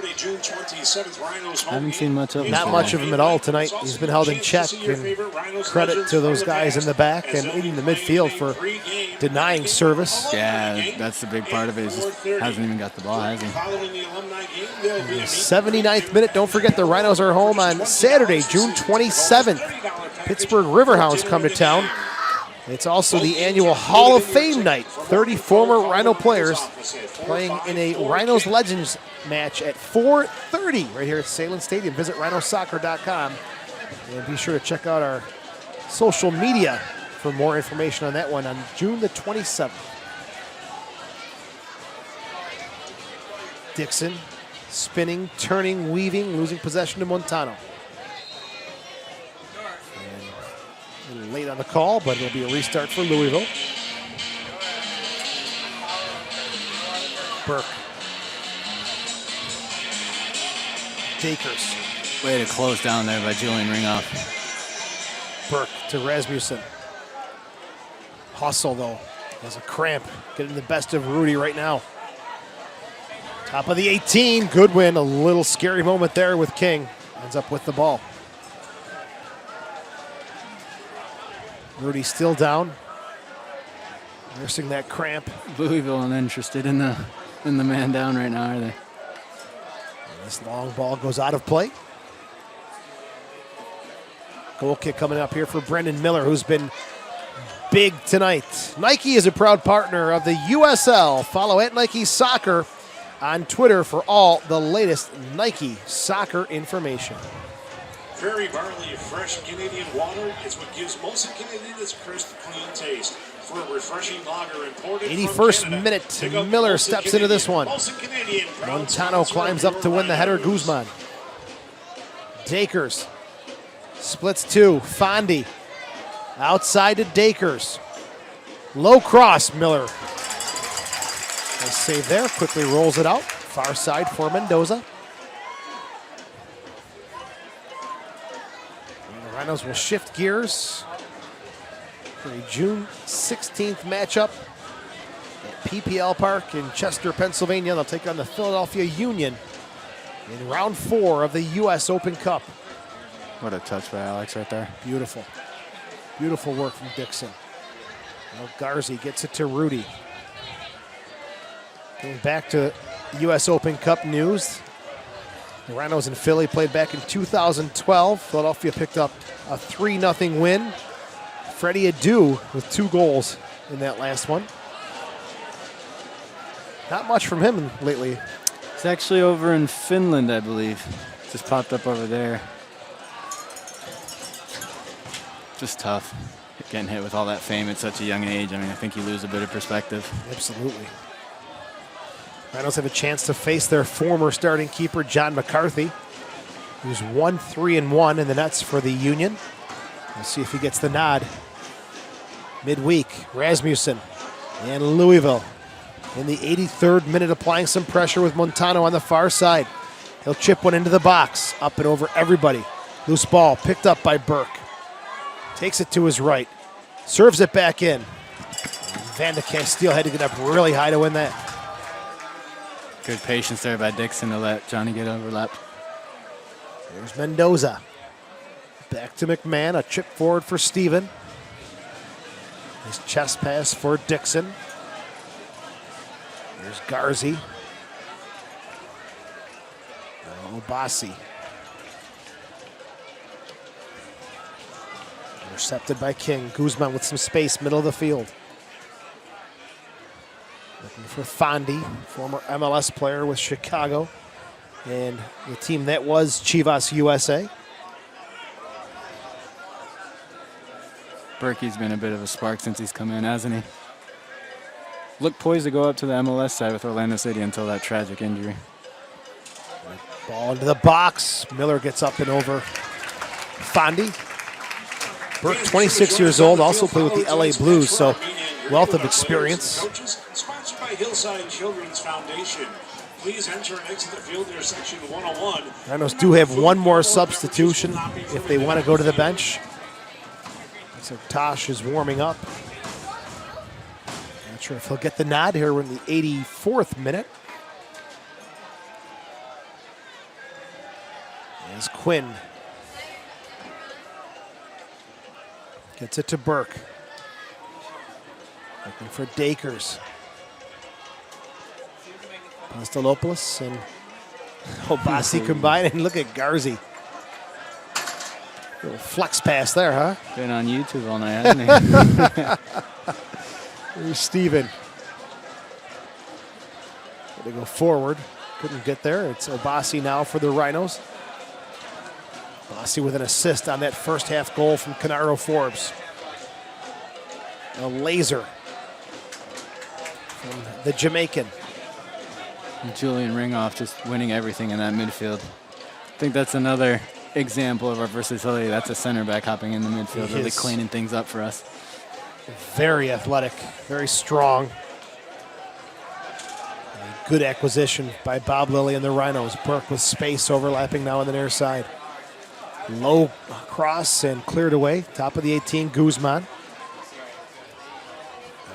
Haven't seen much of him. Not much of him at all tonight. He's been held in check, and credit to those guys in the back and leading the midfield for denying service. Yeah, that's the big part of it. He just hasn't even got the ball, has he? 79th minute. Don't forget the Rhinos are home on Saturday, June 27th. Pittsburgh Riverhounds come to town. It's also the annual Hall of Fame night. 30 former Rhino players playing in a Rhinos Legends match at 4:30 right here at Salem Stadium. Visit rhinosoccer.com and be sure to check out our social media for more information on that one on June the 27th. Dixon spinning, turning, weaving, losing possession to Montano. A little late on the call, but it'll be a restart for Louisville. Burke. Dakers. Way to close down there by Julian Ringoff. Burke to Rasmussen. Hustle, though. Has a cramp. Getting the best of Rudy right now. Top of the 18. Good win. A little scary moment there with King. Ends up with the ball. Rudy still down. Nursing that cramp. Louisville uninterested in the man down right now, are they? This long ball goes out of play. Goal kick coming up here for Brendan Miller, who's been big tonight. Nike is a proud partner of the USL. Follow at Nike Soccer on Twitter for all the latest Nike soccer information. Prairie Barley fresh Canadian water is what gives Molson Canadian its crisp, clean taste. For a refreshing lager imported 81st from Canada, minute, pick up Miller Molson steps into this one. Molson Canadian, proud Montano sponsor climbs of up to your win the header. Rhinos. Guzman. Dakers splits 2. Fondi outside to Dakers. Low cross, Miller. Nice save there. Quickly rolls it out. Far side for Mendoza. And the Rhinos will shift gears for a June 16th matchup at PPL Park in Chester, Pennsylvania. They'll take on the Philadelphia Union in round 4 of the U.S. Open Cup. What a touch by Alex right there. Beautiful. Beautiful work from Dixon. Now Garzi gets it to Rudy. Going back to U.S. Open Cup news. The Rhinos and Philly played back in 2012. Philadelphia picked up a 3-0 win. Freddie Adu with 2 goals in that last one. Not much from him lately. It's actually over in Finland, I believe. Just popped up over there. Just tough getting hit with all that fame at such a young age. I mean, I think you lose a bit of perspective. Absolutely. Rhinos have a chance to face their former starting keeper, John McCarthy, who's 1-3-1 in the nets for the Union. We'll see if he gets the nod midweek. Rasmussen and Louisville in the 83rd minute applying some pressure with Montano on the far side. He'll chip one into the box, up and over everybody. Loose ball picked up by Burke. Takes it to his right. Serves it back in. Van de Castile had to get up really high to win that. Good patience there by Dixon to let Johnny get overlapped. There's Mendoza. Back to McMahon. A chip forward for Steven. His chest pass for Dixon. There's Garzi. Obasi. Intercepted by King. Guzman with some space, middle of the field. Looking for Fondi, former MLS player with Chicago, and the team that was Chivas USA. Berkey's been a bit of a spark since he's come in, hasn't he? Looked poised to go up to the MLS side with Orlando City until that tragic injury. Ball into the box. Miller gets up and over Fondi. Burke, 26 years old, also played with the LA Blues, so wealth of experience. Coaches, sponsored by Hillside Children's Foundation. Please enter and exit the field near section 101. Rhinos do have one more substitution if they want to go to the bench. So Tosh is warming up. Not sure if he'll get the nod here. We're in the 84th minute. As Quinn gets it to Burke. Looking for Dakers. Pastelopoulos and Obasi combine, and look at Garzi. Little flex pass there, huh? Been on YouTube all night, hasn't he? Here's Steven. They go forward. Couldn't get there. It's Obasi now for the Rhinos. Obasi with an assist on that first half goal from Canaro Forbes. A laser from the Jamaican. Julian Ringoff just winning everything in that midfield. I think that's another example of our versatility. That's a center back hopping in the midfield, really cleaning things up for us. Very athletic, very strong. A good acquisition by Bob Lilly and the Rhinos. Burke with space overlapping now on the near side. Low cross and cleared away. Top of the 18, Guzman.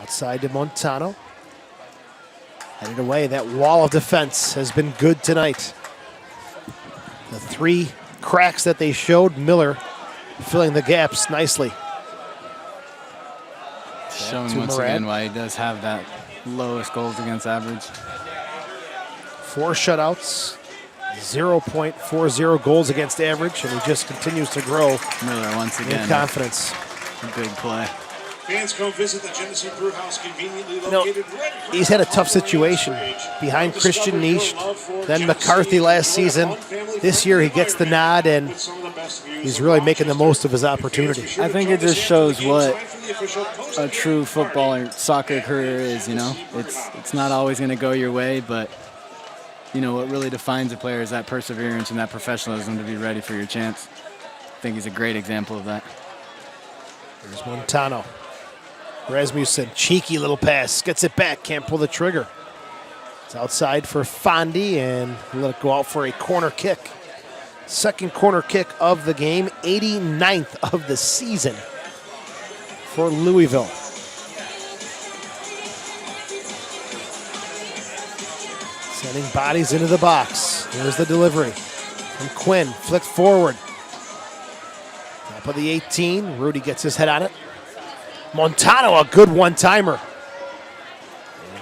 Outside to Montano. Headed away. That wall of defense has been good tonight. The three cracks that they showed, Miller filling the gaps nicely. Showing once again why he does have that lowest goals against average. 4 shutouts, 0.40 goals against average, and he just continues to grow. Miller once again in confidence. A big play. Fans come visit the Genesee Brew House, conveniently located right across He's had a tough situation behind Christian Nisch, then McCarthy last season. This year he gets the nod, and he's really making the most of his opportunity. I think it just shows what a true footballer soccer career is, you know. It's not always going to go your way, but you know what really defines a player is that perseverance and that professionalism to be ready for your chance. I think he's a great example of that. There's Montano. Rasmussen, cheeky little pass, gets it back, can't pull the trigger. It's outside for Fondi, and let it go out for a corner kick. Second corner kick of the game, 89th of the season for Louisville. Sending bodies into the box. Here's the delivery from Quinn, flicked forward. Top of the 18, Rudy gets his head on it. Montano, a good one-timer.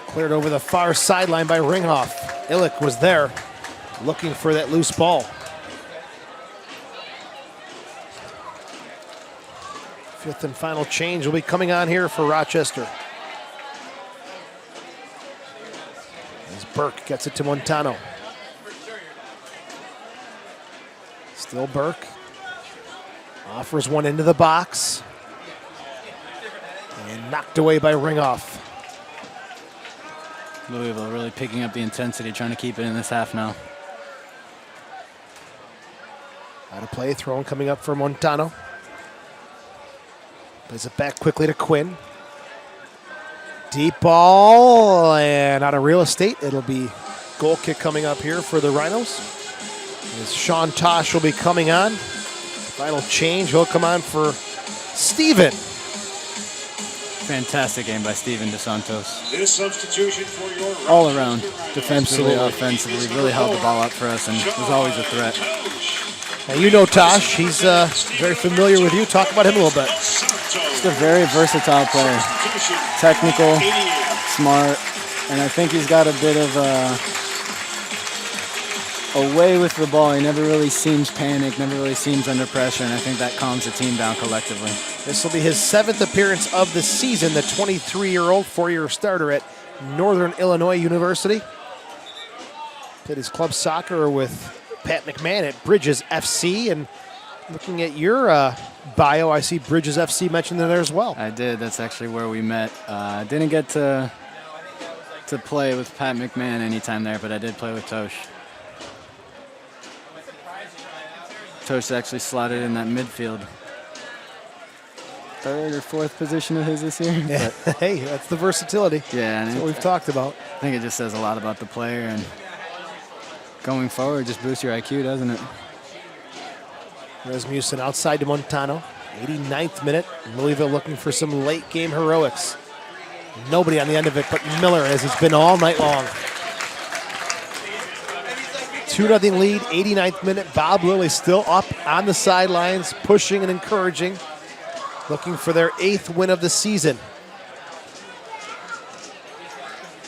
Cleared over the far sideline by Ringhoff. Illich was there looking for that loose ball. Fifth and final change will be coming on here for Rochester. As Burke gets it to Montano. Still Burke. Offers one into the box. And knocked away by Ringhoff. Louisville really picking up the intensity, trying to keep it in this half now. Out of play, thrown coming up for Montano. Plays it back quickly to Quinn. Deep ball, and out of real estate. It'll be goal kick coming up here for the Rhinos. As Sean Tosh will be coming on. Final change, he'll come on for Steven. Fantastic game by Steven DeSantos. This substitution for your all around, defensively, offensively, really held the ball up for us and was always a threat. Now you know Tosh, he's very familiar with you. Talk about him a little bit. Just a very versatile player. Technical, smart, and I think he's got a bit of a way with the ball. He never really seems panicked, never really seems under pressure, and I think that calms the team down collectively. This will be his 7th appearance of the season, the 23-year-old, 4-year starter at Northern Illinois University. Played his club soccer with Pat McMahon at Bridges FC, and looking at your bio, I see Bridges FC mentioned in there as well. I did. That's actually where we met. I didn't get to play with Pat McMahon anytime there, but I did play with Tosh. Tosh actually slotted in that midfield. third or fourth position of his this year. Yeah. Hey, that's the versatility. Yeah, and that's what we've talked about. I think it just says a lot about the player, and going forward just boosts your IQ, doesn't it? Rasmussen outside to Montano. 89th minute. Louisville looking for some late game heroics. Nobody on the end of it but Miller, as it's been all night long. 2-0 lead, 89th minute. Bob Lilly still up on the sidelines, pushing and encouraging, looking for their 8th win of the season.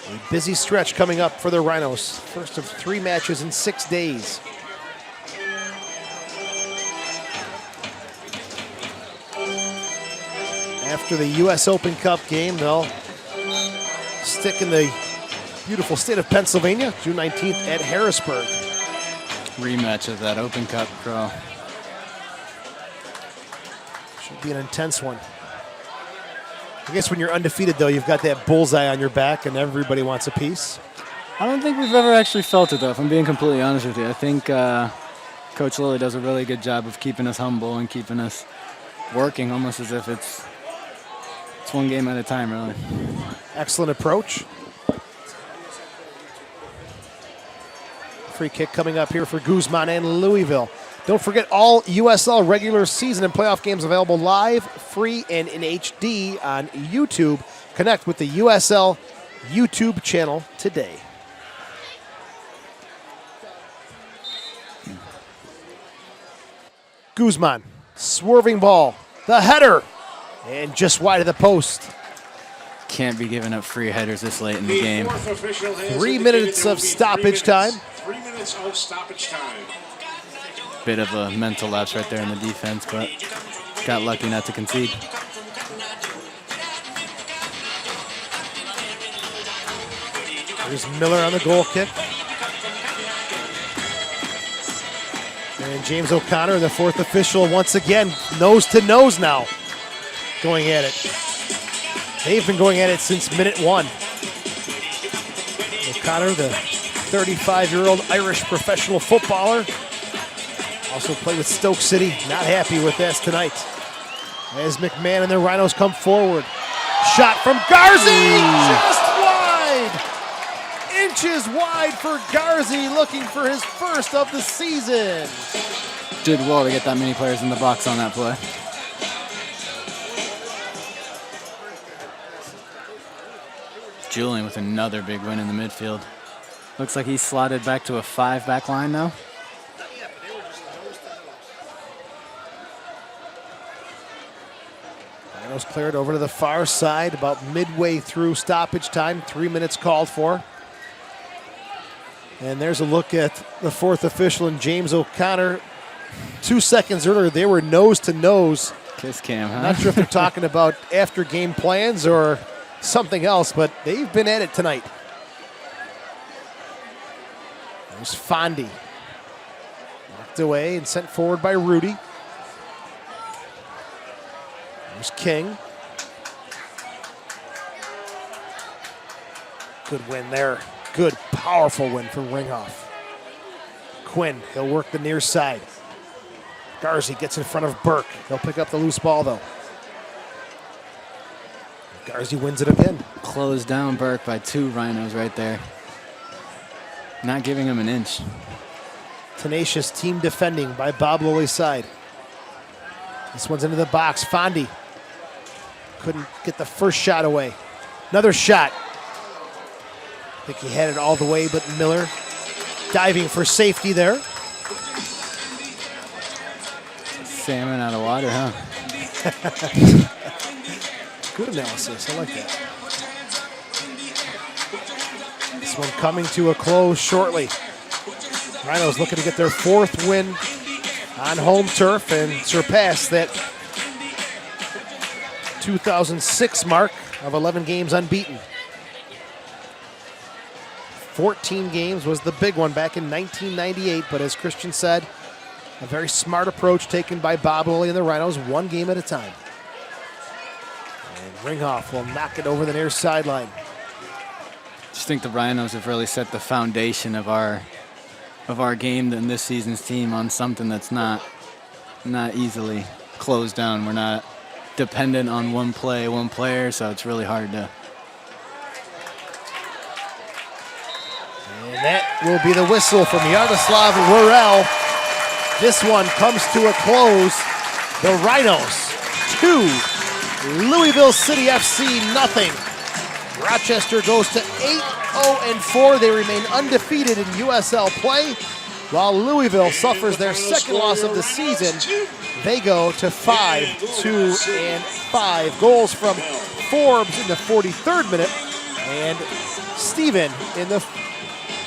A busy stretch coming up for the Rhinos. First of 3 matches in 6 days. After the U.S. Open Cup game, they'll stick in the beautiful state of Pennsylvania, June 19th at Harrisburg. Rematch of that Open Cup draw. Should be an intense one. I guess when you're undefeated, though, you've got that bullseye on your back and everybody wants a piece. I don't think we've ever actually felt it, though, if I'm being completely honest with you. I think Coach Lilly does a really good job of keeping us humble and keeping us working almost as if it's one game at a time, really. Excellent approach. Free kick coming up here for Guzman and Louisville. Don't forget all USL regular season and playoff games available live, free, and in HD on YouTube. Connect with the USL YouTube channel today. Guzman, swerving ball, the header, and just wide of the post. Can't be giving up free headers this late in the game. 3 minutes of stoppage time. 3 minutes of stoppage time. Bit of a mental lapse right there in the defense, but got lucky not to concede. There's Miller on the goal kick. And James O'Connor, the 4th official, once again, nose to nose now, going at it. They've been going at it since minute 1. O'Connor, the 35-year-old Irish professional footballer, also played with Stoke City. Not happy with this tonight. As McMahon and the Rhinos come forward. Shot from Garzi, just wide. Inches wide for Garzi, looking for his first of the season. Did well to get that many players in the box on that play. Julian with another big win in the midfield. Looks like he's slotted back to a 5-back line now. Rhinos cleared over to the far side about midway through stoppage time. 3 minutes called for. And there's a look at the 4th official and James O'Connor. 2 seconds earlier, they were nose to nose. Kiss cam, huh? Not sure if they're talking about after game plans or something else, but they've been at it tonight. There's Fondi. Knocked away and sent forward by Rudy. There's King. Good win there. Good, powerful win from Ringhoff. Quinn, he'll work the near side. Garzi gets in front of Burke. He'll pick up the loose ball, though. Garzi wins it again. Closed down Burke by 2 Rhinos right there. Not giving him an inch. Tenacious team defending by Bob Lilly's side. This one's into the box. Fondi couldn't get the first shot away. Another shot. I think he had it all the way, but Miller diving for safety there. Salmon out of water, huh? Good analysis. I like that. This one coming to a close shortly. Rhinos looking to get their 4th win on home turf and surpass that 2006 mark of 11 games unbeaten. 14 games was the big one back in 1998, but as Christian said, a very smart approach taken by Bob Lilly and the Rhinos, 1 game at a time. And Ringhoff will knock it over the near sideline. Just think the Rhinos have really set the foundation of our game and this season's team on something that's not easily closed down. We're not dependent on one play, one player, so it's really hard to. And that will be the whistle from Yaroslav Worrell. This one comes to a close. The Rhinos 2, Louisville City FC nothing. Rochester goes to 8-0-4. They remain undefeated in USL play, while Louisville suffers their second loss of the season. They go to 5-2-5. Goals from Forbes in the 43rd minute and Steven in the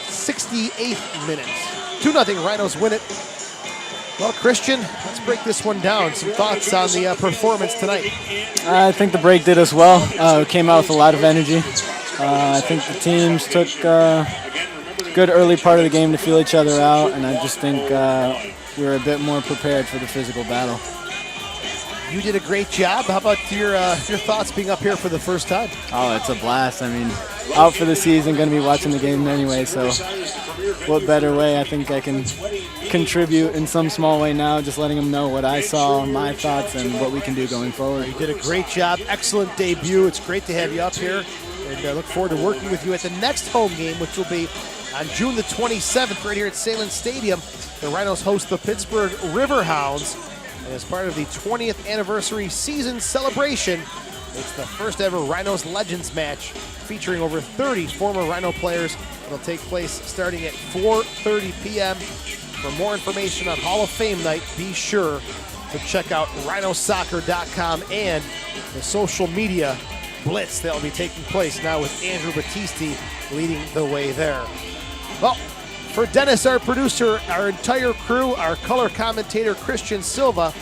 68th minute. 2-0 Rhinos win it. Well, Christian, let's break this one down. Some thoughts on the performance tonight. I think the break did us well. Came out with a lot of energy. I think the teams took a good early part of the game to feel each other out, and I just think we were a bit more prepared for the physical battle. You did a great job. How about your thoughts being up here for the first time? Oh, it's a blast. I mean, out for the season, going to be watching the game anyway, so what better way? I think I can contribute in some small way now, just letting them know what I saw, my thoughts, and what we can do going forward. You did a great job. Excellent debut. It's great to have you up here, and I look forward to working with you at the next home game, which will be on June the 27th right here at Salem Stadium. The Rhinos host the Pittsburgh Riverhounds, and as part of the 20th anniversary season celebration, it's the first ever Rhinos Legends match featuring over 30 former Rhino players. It'll take place starting at 4:30 p.m. For more information on Hall of Fame night, be sure to check out rhinosoccer.com and the social media blitz that will be taking place now with Andrew Battisti leading the way there. Well, for Dennis, our producer, our entire crew, our color commentator, Christian Silva,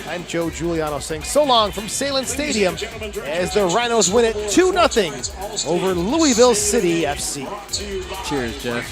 I'm Joe Giuliano saying so long from Salem Stadium as the Rhinos win it 2-0 over Louisville City FC. Cheers, Jeff.